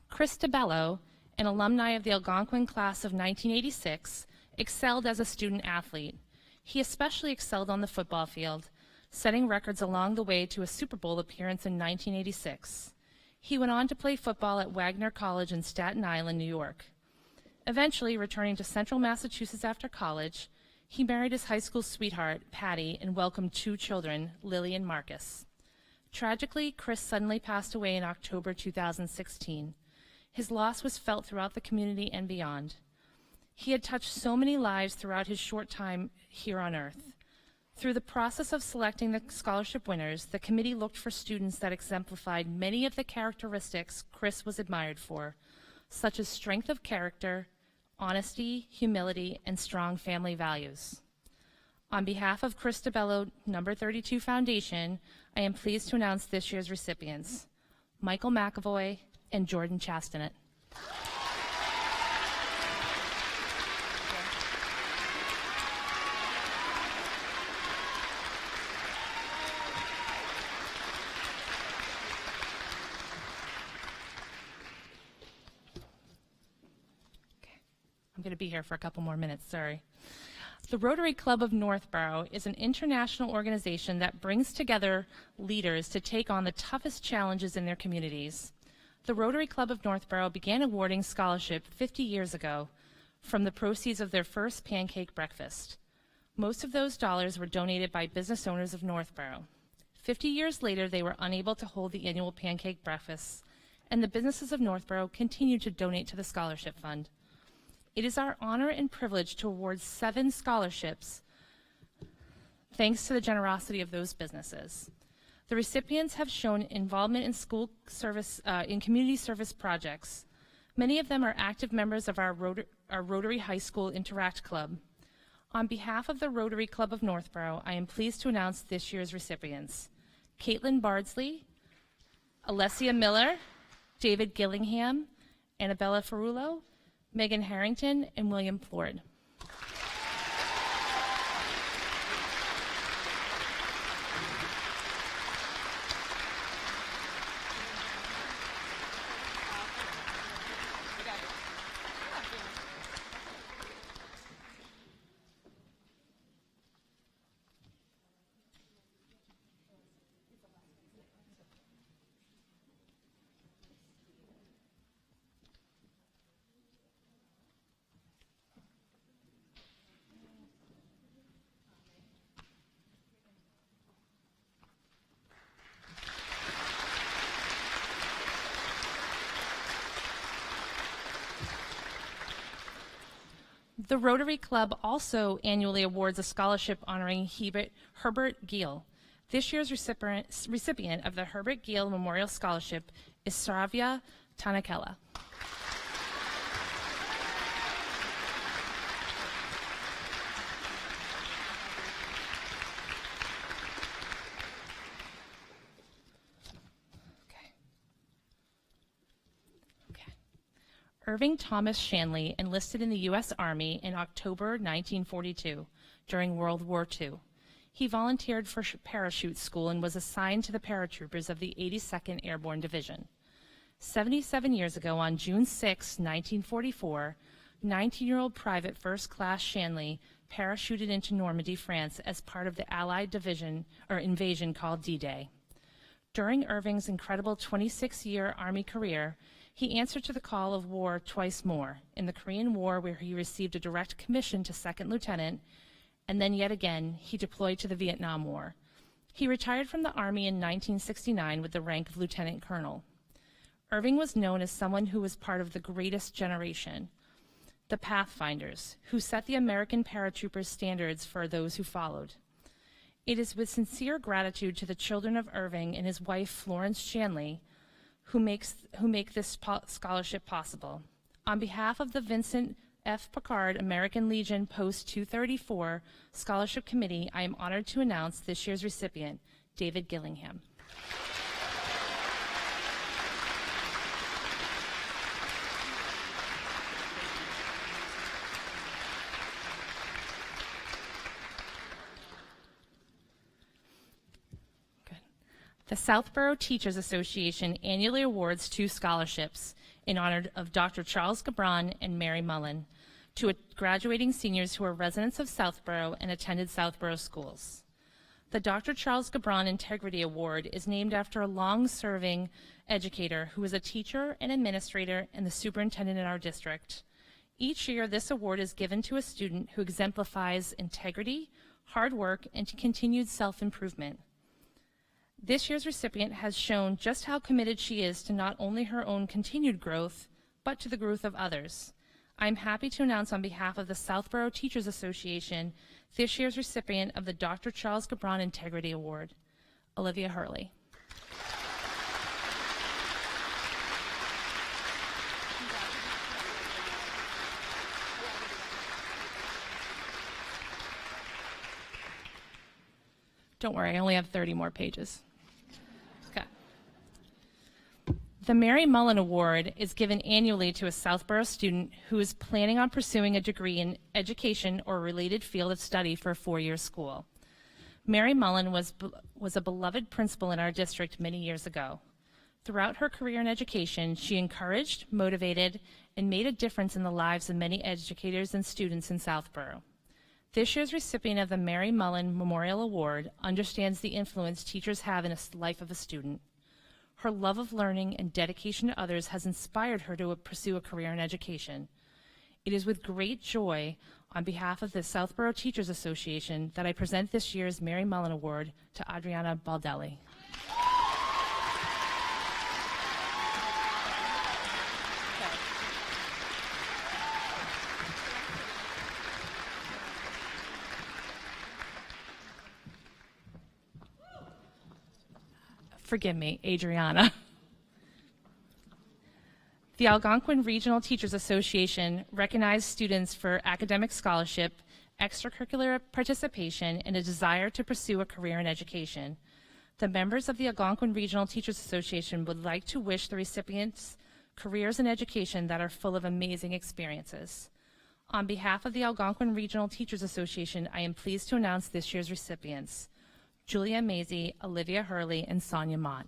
Chris DeBello, an alumni of the Algonquin class of 1986, excelled as a student athlete. He especially excelled on the football field, setting records along the way to a Super Bowl appearance in 1986. He went on to play football at Wagner College in Staten Island, New York. Eventually, returning to Central Massachusetts after college, he married his high school sweetheart, Patty, and welcomed 2 children, Lily and Marcus. Tragically, Chris suddenly passed away in October 2016. His loss was felt throughout the community and beyond. He had touched so many lives throughout his short time here on Earth. Through the process of selecting the scholarship winners, the committee looked for students that exemplified many of the characteristics Chris was admired for, such as strength of character, honesty, humility, and strong family values. On behalf of Chris DeBello Number 32 Foundation, I am pleased to announce this year's recipients, Michael McAvoy and Jordan Chastanet. I'm going to be here for a couple more minutes, sorry. The Rotary Club of Northborough is an international organization that brings together leaders to take on the toughest challenges in their communities. The Rotary Club of Northborough began awarding scholarship 50 years ago from the proceeds of their first pancake breakfast. Most of those dollars were donated by business owners of Northborough. 50 years later, they were unable to hold the annual pancake breakfasts, and the businesses of Northborough continued to donate to the scholarship fund. It is our honor and privilege to award 7 scholarships thanks to the generosity of those businesses. The recipients have shown involvement in school service, in community service projects. Many of them are active members of our Rotary High School Interact Club. On behalf of the Rotary Club of Northborough, I am pleased to announce this year's recipients: Caitlin Bardsley, Alessia Miller, David Gillingham, Annabella Ferrulo, Megan Harrington, and William Plord. The Rotary Club also annually awards a scholarship honoring Herbert Giel. This year's recipient of the Herbert Giel Memorial Scholarship is Saravia Tanakella. Irving Thomas Shanley enlisted in the U.S. Army in October 1942 during World War II. He volunteered for parachute school and was assigned to the paratroopers of the 82nd Airborne Division. 77 years ago, on June 6, 1944, 19-year-old Private First Class Shanley parachuted into Normandy, France as part of the Allied invasion called D-Day. During Irving's incredible 26-year Army career, he answered to the call of war twice more, in the Korean War, where he received a direct commission to second lieutenant, and then yet again, he deployed to the Vietnam War. He retired from the Army in 1969 with the rank of lieutenant colonel. Irving was known as someone who was part of the greatest generation, the Pathfinders, who set the American paratroopers standards for those who followed. It is with sincere gratitude to the children of Irving and his wife, Florence Shanley, who make this scholarship possible. On behalf of the Vincent F. Pickard American Legion Post 234 Scholarship Committee, I am honored to announce this year's recipient, David Gillingham. The Southborough Teachers Association annually awards 2 scholarships in honor of Dr. Charles Gabron and Mary Mullen to graduating seniors who are residents of Southborough and attended Southborough schools. The Dr. Charles Gabron Integrity Award is named after a long-serving educator who was a teacher and administrator and the superintendent in our district. Each year, this award is given to a student who exemplifies integrity, hard work, and continued self-improvement. This year's recipient has shown just how committed she is to not only her own continued growth, but to the growth of others. I'm happy to announce on behalf of the Southborough Teachers Association this year's recipient of the Dr. Charles Gabron Integrity Award, Olivia Hurley. Don't worry, I only have 30 more pages. The Mary Mullen Award is given annually to a Southborough student who is planning on pursuing a degree in education or a related field of study for a 4-year school. Mary Mullen was a beloved principal in our district many years ago. Throughout her career in education, she encouraged, motivated, and made a difference in the lives of many educators and students in Southborough. This year's recipient of the Mary Mullen Memorial Award understands the influence teachers have in the life of a student. Her love of learning and dedication to others has inspired her to pursue a career in education. It is with great joy, on behalf of the Southborough Teachers Association, that I present this year's Mary Mullen Award to Adriana Baldelli. Forgive me, Adriana. The Algonquin Regional Teachers Association recognized students for academic scholarship, extracurricular participation, and a desire to pursue a career in education. The members of the Algonquin Regional Teachers Association would like to wish the recipients careers in education that are full of amazing experiences. On behalf of the Algonquin Regional Teachers Association, I am pleased to announce this year's recipients: Julia Maisie, Olivia Hurley, and Sonia Mott.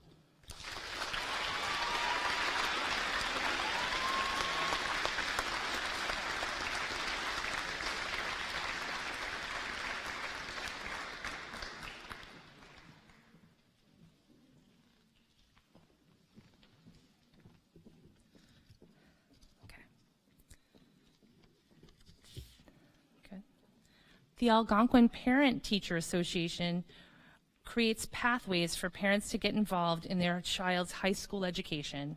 The Algonquin Parent-Teacher Association creates pathways for parents to get involved in their child's high school education.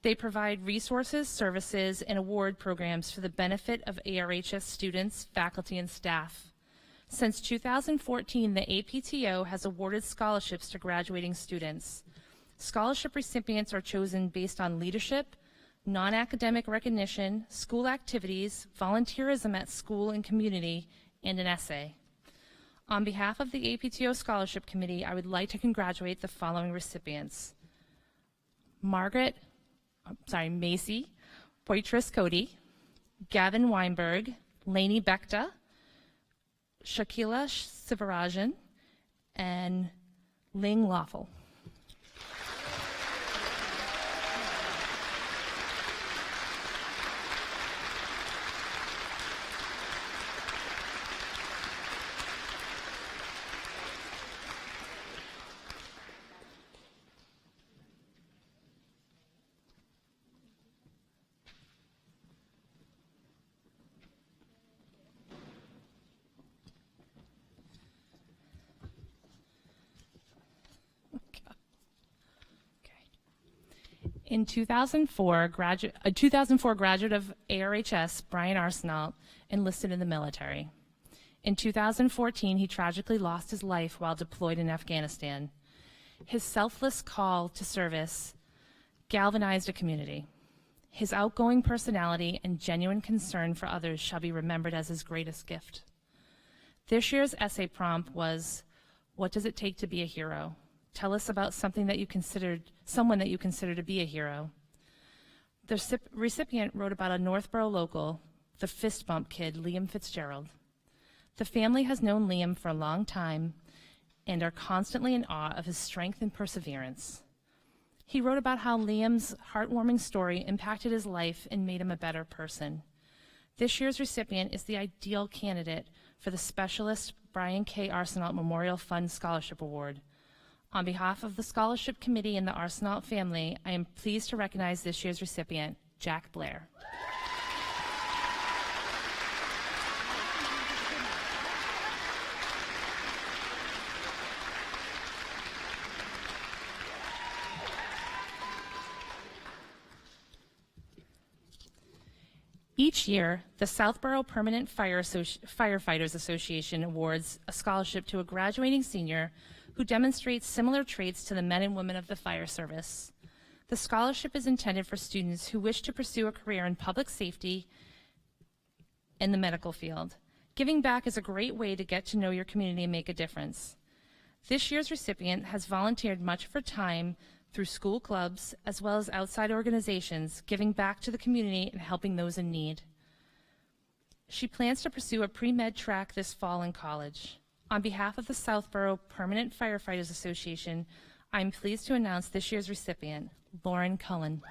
They provide resources, services, and award programs for the benefit of ARHS students, faculty, and staff. Since 2014, the APTO has awarded scholarships to graduating students. Scholarship recipients are chosen based on leadership, non-academic recognition, school activities, volunteerism at school and community, and an essay. On behalf of the APTO Scholarship Committee, I would like to congratulate the following recipients: Macy Poitras Cody, Gavin Weinberg, Lainey Bekta, Shakila Sivarajan, and Ling Lawful. In 2004, a 2004 graduate of ARHS, Brian Arsenault, enlisted in the military. In 2014, he tragically lost his life while deployed in Afghanistan. His selfless call to service galvanized a community. His outgoing personality and genuine concern for others shall be remembered as his greatest gift. This year's essay prompt was, "What does it take to be a hero? Tell us about someone that you consider to be a hero." The recipient wrote about a Northborough local, the fist bump kid, Liam Fitzgerald. The family has known Liam for a long time and are constantly in awe of his strength and perseverance. He wrote about how Liam's heartwarming story impacted his life and made him a better person. This year's recipient is the ideal candidate for the Specialist Brian K. Arsenault Memorial Fund Scholarship Award. On behalf of the Scholarship Committee and the Arsenault family, I am pleased to recognize this year's recipient, Jack Blair. Each year, the Southborough Permanent Firefighters Association awards a scholarship to a graduating senior who demonstrates similar traits to the men and women of the fire service. The scholarship is intended for students who wish to pursue a career in public safety and the medical field. Giving back is a great way to get to know your community and make a difference. This year's recipient has volunteered much of her time through school clubs as well as outside organizations, giving back to the community and helping those in need. She plans to pursue a pre-med track this fall in college. On behalf of the Southborough Permanent Firefighters Association, I'm pleased to announce this year's recipient, Lauren Cullen.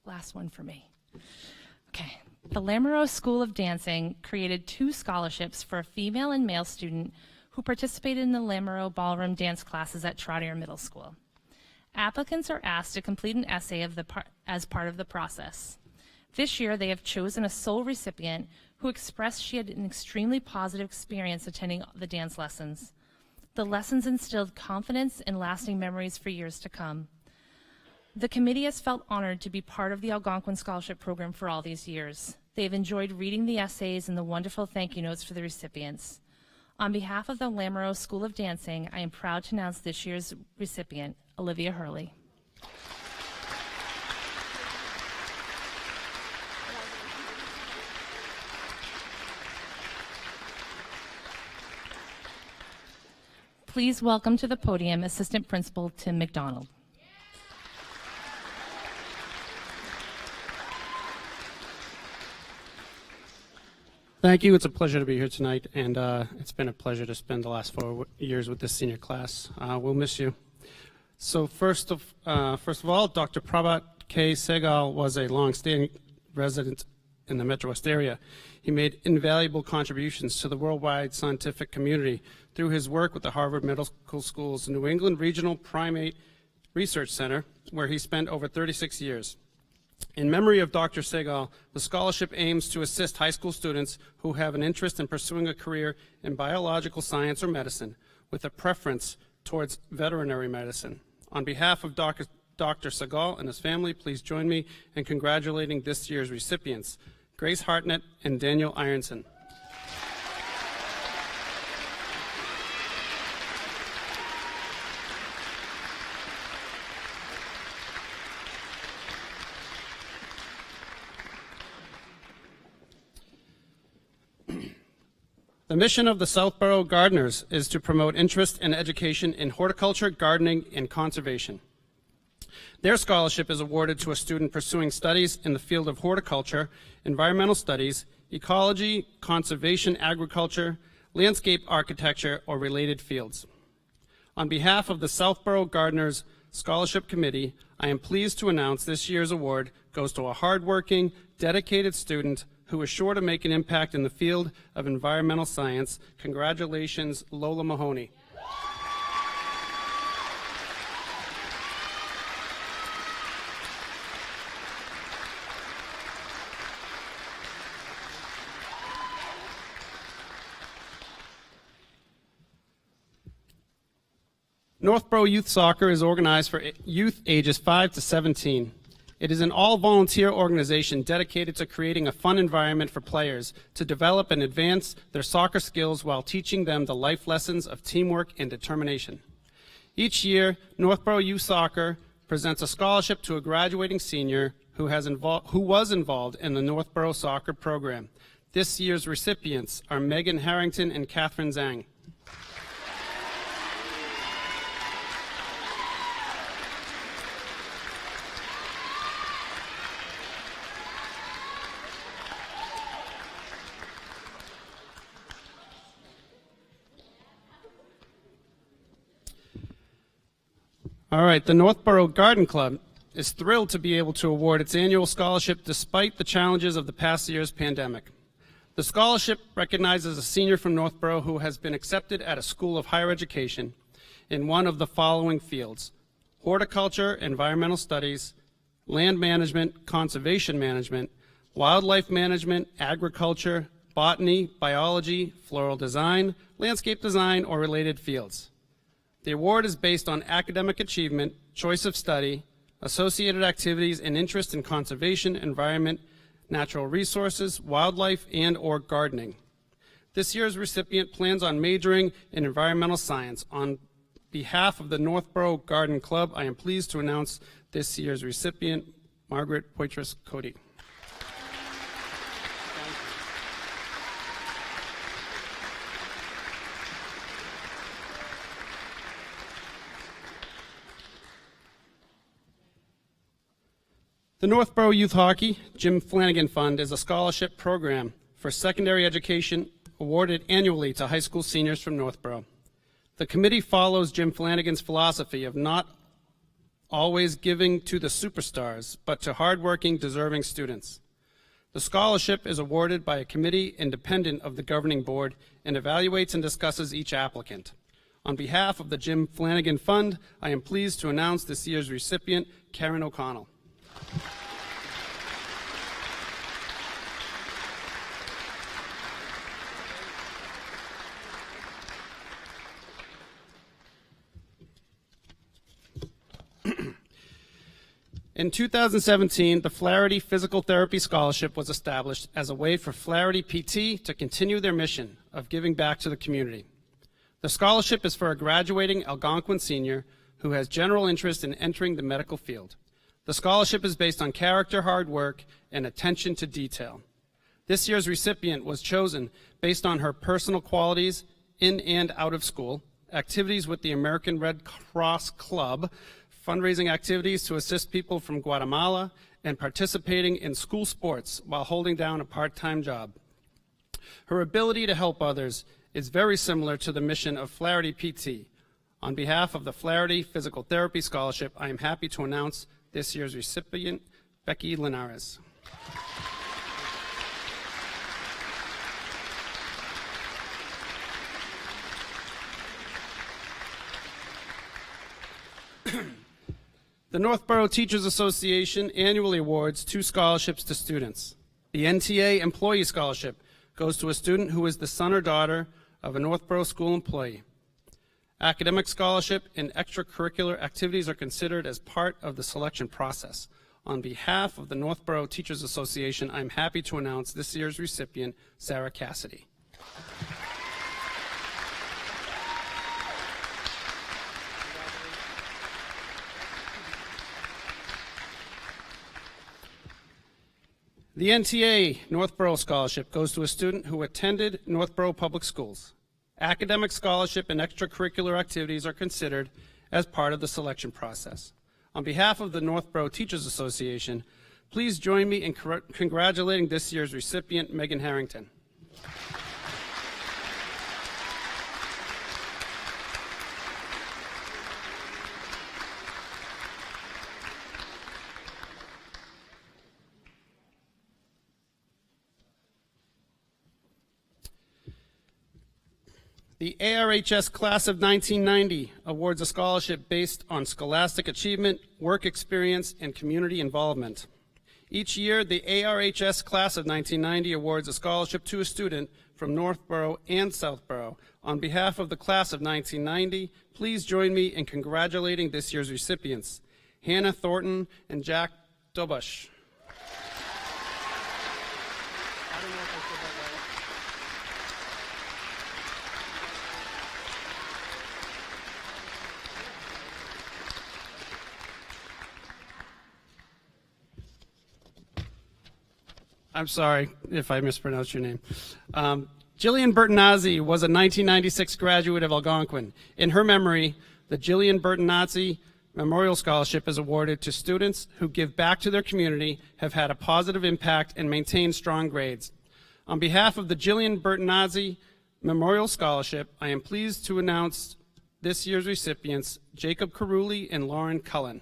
Last one for me. Okay. The Lamoureux School of Dancing created 2 scholarships for a female and male student who participated in the Lamoureux ballroom dance classes at Trotter Middle School. Applicants are asked to complete an essay as part of the process. This year, they have chosen a sole recipient who expressed she had an extremely positive experience attending the dance lessons. The lessons instilled confidence and lasting memories for years to come. The committee has felt honored to be part of the Algonquin Scholarship Program for all these years. They've enjoyed reading the essays and the wonderful thank you notes for the recipients. On behalf of the Lamoureux School of Dancing, I am proud to announce this year's recipient, Olivia Hurley. Please welcome to the podium Assistant Principal Tim McDonald. Thank you. It's a pleasure to be here tonight, and it's been a pleasure to spend the last 4 years with this senior class. We'll miss you. So first of all, Dr. Prabhat K. Segal was a long-standing resident in the Metro West area. He made invaluable contributions to the worldwide scientific community through his work with the Harvard Medical School's New England Regional Primate Research Center, where he spent over 36 years. In memory of Dr. Segal, the scholarship aims to assist high school students who have an interest in pursuing a career in biological science or medicine, with a preference towards veterinary medicine. On behalf of Dr. Segal and his family, please join me in congratulating this year's recipients, Grace Hartnett and Daniel Ironson. The mission of the Southborough Gardeners is to promote interest and education in horticulture, gardening, and conservation. Their scholarship is awarded to a student pursuing studies in the field of horticulture, environmental studies, ecology, conservation, agriculture, landscape architecture, or related fields. On behalf of the Southborough Gardeners Scholarship Committee, I am pleased to announce this year's award goes to a hardworking, dedicated student who is sure to make an impact in the field of environmental science. Congratulations, Lola Mahoney. Northborough Youth Soccer is organized for youth ages 5 to 17. It is an all-volunteer organization dedicated to creating a fun environment for players to develop and advance their soccer skills while teaching them the life lessons of teamwork and determination. Each year, Northborough Youth Soccer presents a scholarship to a graduating senior who was involved in the Northborough Soccer program. This year's recipients are Megan Harrington and Catherine Zhang. All right, the Northborough Garden Club is thrilled to be able to award its annual scholarship despite the challenges of the past year's pandemic. The scholarship recognizes a senior from Northborough who has been accepted at a school of higher education in one of the following fields: horticulture, environmental studies, land management, conservation management, wildlife management, agriculture, botany, biology, floral design, landscape design, or related fields. The award is based on academic achievement, choice of study, associated activities, and interest in conservation, environment, natural resources, wildlife, and/or gardening. This year's recipient plans on majoring in environmental science. On behalf of the Northborough Garden Club, I am pleased to announce this year's recipient, Margaret Poitras Cody. The Northborough Youth Hockey Jim Flanagan Fund is a scholarship program for secondary education awarded annually to high school seniors from Northborough. The committee follows Jim Flanagan's philosophy of not always giving to the superstars, but to hardworking, deserving students. The scholarship is awarded by a committee independent of the governing board and evaluates and discusses each applicant. On behalf of the Jim Flanagan Fund, I am pleased to announce this year's recipient, Karen O'Connell. In 2017, the Flaherty Physical Therapy Scholarship was established as a way for Flaherty PT to continue their mission of giving back to the community. The scholarship is for a graduating Algonquin senior who has general interest in entering the medical field. The scholarship is based on character, hard work, and attention to detail. This year's recipient was chosen based on her personal qualities in and out of school, activities with the American Red Cross Club, fundraising activities to assist people from Guatemala, and participating in school sports while holding down a part-time job. Her ability to help others is very similar to the mission of Flaherty PT. On behalf of the Flaherty Physical Therapy Scholarship, I am happy to announce this year's recipient, Becky Linares. The Northborough Teachers Association annually awards 2 scholarships to students. The NTA Employee Scholarship goes to a student who is the son or daughter of a Northborough school employee. Academic scholarship and extracurricular activities are considered as part of the selection process. On behalf of the Northborough Teachers Association, I'm happy to announce this year's recipient, Sarah Cassidy. The NTA Northborough Scholarship goes to a student who attended Northborough Public Schools. Academic scholarship and extracurricular activities are considered as part of the selection process. On behalf of the Northborough Teachers Association, please join me in congratulating this year's recipient, Megan Harrington. The ARHS Class of 1990 awards a scholarship based on scholastic achievement, work experience, and community involvement. Each year, the ARHS class of 1990 awards a scholarship to a student from Northborough and Southborough. On behalf of the class of 1990, please join me in congratulating this year's recipients, Hannah Thornton and Jack Dobush. I'm sorry if I mispronounced your name. Jillian Bertonazzi was a 1996 graduate of Algonquin. In her memory, the Jillian Bertonazzi Memorial Scholarship is awarded to students who give back to their community, have had a positive impact, and maintain strong grades. On behalf of the Jillian Bertonazzi Memorial Scholarship, I am pleased to announce this year's recipients, Jacob Caruli and Lauren Cullen.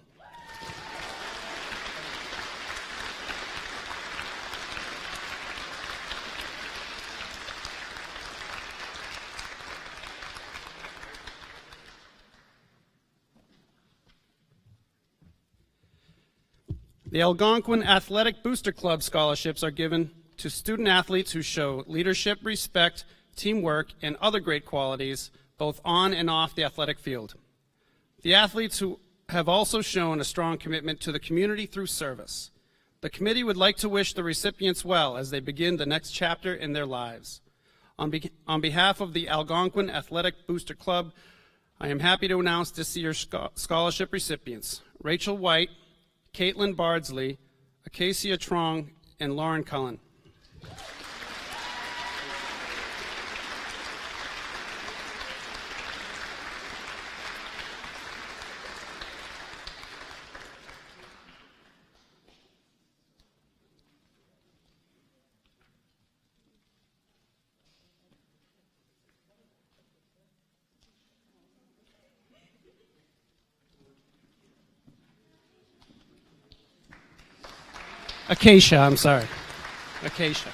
The Algonquin Athletic Booster Club scholarships are given to student athletes who show leadership, respect, teamwork, and other great qualities, both on and off the athletic field. The athletes who have also shown a strong commitment to the community through service. The committee would like to wish the recipients well as they begin the next chapter in their lives. On behalf of the Algonquin Athletic Booster Club, I am happy to announce this year's scholarship recipients, Rachel White, Caitlin Bardsley, Acacia Trong, and Lauren Cullen. Acacia, I'm sorry. Acacia.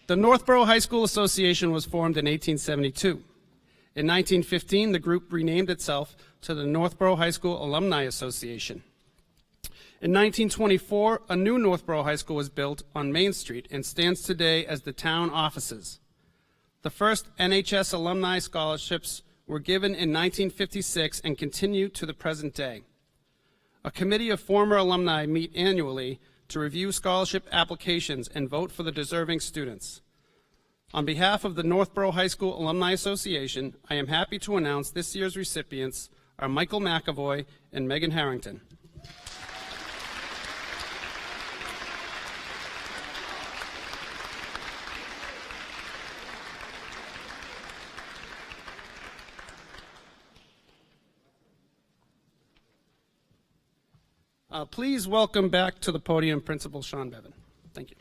The Northborough High School Association was formed in 1872. In 1915, the group renamed itself to the Northborough High School Alumni Association. In 1924, a new Northborough High School was built on Main Street and stands today as the town offices. The first NHS alumni scholarships were given in 1956 and continue to the present day. A committee of former alumni meet annually to review scholarship applications and vote for the deserving students. On behalf of the Northborough High School Alumni Association, I am happy to announce this year's recipients are Michael McAvoy and Megan Harrington. Please welcome back to the podium Principal Sean Bevan. Thank you.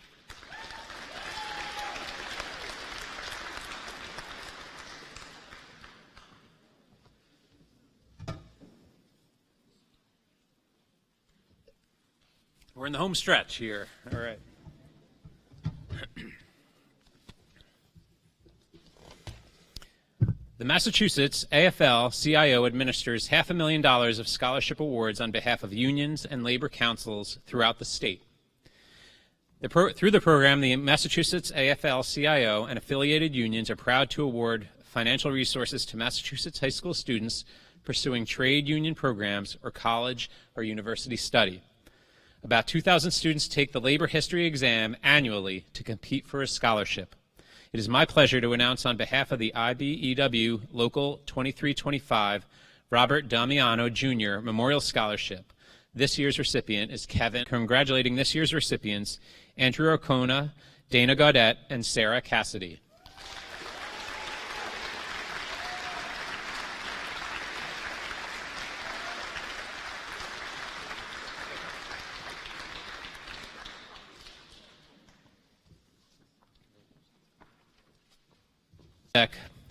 We're in the home stretch here. All right. The Massachusetts AFL-CIO administers $500,000 of scholarship awards on behalf of unions and labor councils throughout the state. Through the program, the Massachusetts AFL-CIO and affiliated unions are proud to award financial resources to Massachusetts high school students pursuing trade union programs or college or university study. About 2,000 students take the labor history exam annually to compete for a scholarship. It is my pleasure to announce on behalf of the IBEW Local 2325 Robert Damiano Jr. Memorial Scholarship. This year's recipient is Kevin. Congratulating this year's recipients, Andrew O'Cona, Dana Gaudette, and Sarah Cassidy.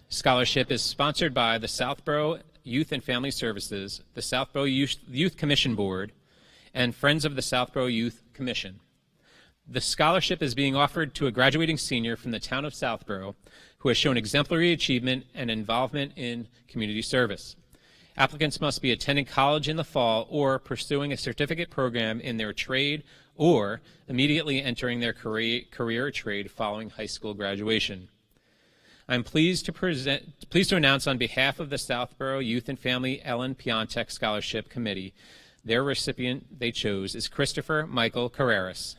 Scholarship is sponsored by the Southborough Youth and Family Services, the Southborough Youth Commission Board, and Friends of the Southborough Youth Commission. The scholarship is being offered to a graduating senior from the town of Southborough who has shown exemplary achievement and involvement in community service. Applicants must be attending college in the fall or pursuing a certificate program in their trade or immediately entering their career or trade following high school graduation. I'm pleased to announce on behalf of the Southborough Youth and Family Ellen Piontek Scholarship Committee, their recipient they chose is Christopher Michael Carreras.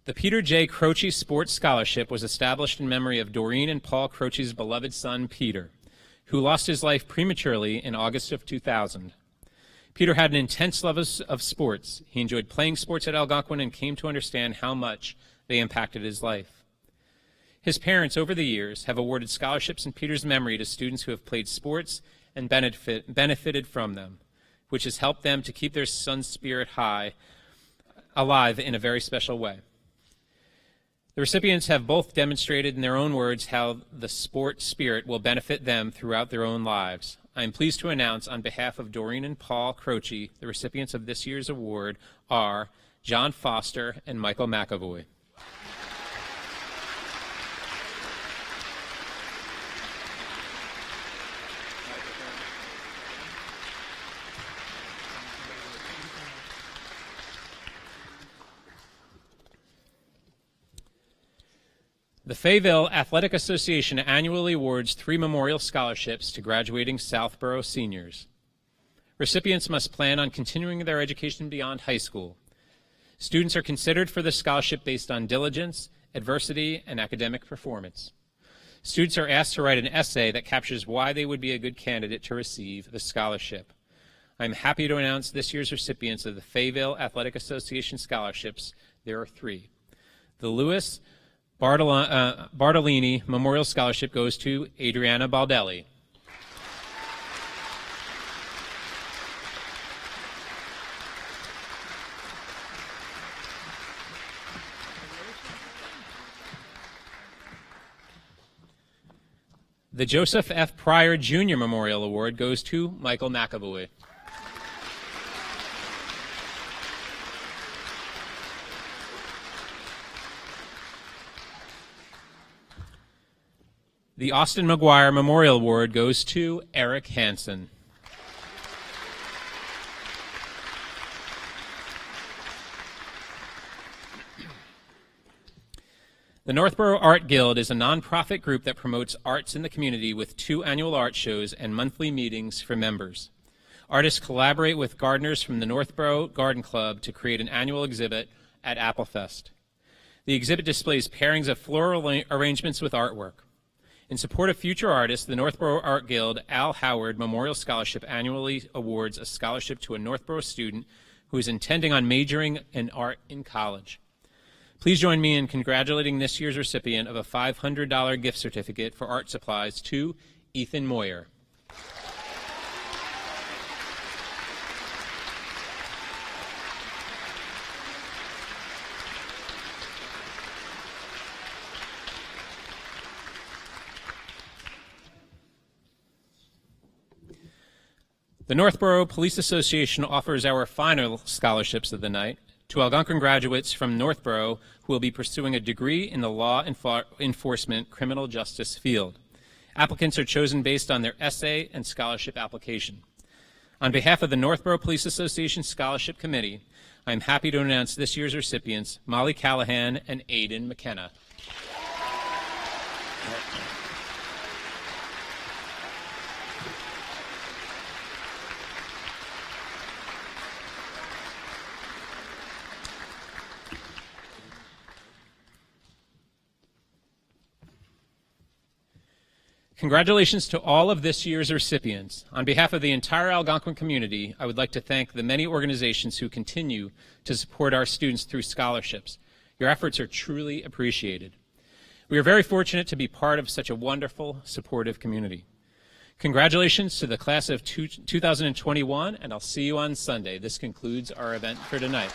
The Peter J. Croce Sports Scholarship was established in memory of Doreen and Paul Croce's beloved son, Peter, who lost his life prematurely in August of 2000. Peter had an intense love of sports. He enjoyed playing sports at Algonquin and came to understand how much they impacted his life. His parents, over the years, have awarded scholarships in Peter's memory to students who have played sports and benefited from them, which has helped them to keep their son's spirit alive in a very special way. The recipients have both demonstrated in their own words how the sport spirit will benefit them throughout their own lives. I am pleased to announce on behalf of Doreen and Paul Croce, the recipients of this year's award are John Foster and Michael McAvoy. The Fayetteville Athletic Association annually awards 3 memorial scholarships to graduating Southborough seniors. Recipients must plan on continuing their education beyond high school. Students are considered for the scholarship based on diligence, adversity, and academic performance. Students are asked to write an essay that captures why they would be a good candidate to receive the scholarship. I'm happy to announce this year's recipients of the Fayetteville Athletic Association scholarships. There are 3. The Lewis Bartolini Memorial Scholarship goes to Adriana Baldelli. The Joseph F. Pryor Jr. Memorial Award goes to Michael McAvoy. The Austin McGuire Memorial Award goes to Eric Hansen. The Northborough Art Guild is a nonprofit group that promotes arts in the community with 2 annual art shows and monthly meetings for members. Artists collaborate with gardeners from the Northborough Garden Club to create an annual exhibit at Applefest. The exhibit displays pairings of floral arrangements with artwork. In support of future artists, the Northborough Art Guild Al Howard Memorial Scholarship annually awards a scholarship to a Northborough student who is intending on majoring in art in college. Please join me in congratulating this year's recipient of a $500 gift certificate for art supplies to Ethan Moyer. The Northborough Police Association offers our final scholarships of the night to Algonquin graduates from Northborough who will be pursuing a degree in the law enforcement criminal justice field. Applicants are chosen based on their essay and scholarship application. On behalf of the Northborough Police Association Scholarship Committee, I am happy to announce this year's recipients, Molly Callahan and Aidan McKenna. Congratulations to all of this year's recipients. On behalf of the entire Algonquin community, I would like to thank the many organizations who continue to support our students through scholarships. Your efforts are truly appreciated. We are very fortunate to be part of such a wonderful, supportive community. Congratulations to the class of 2021, and I'll see you on Sunday. This concludes our event for tonight.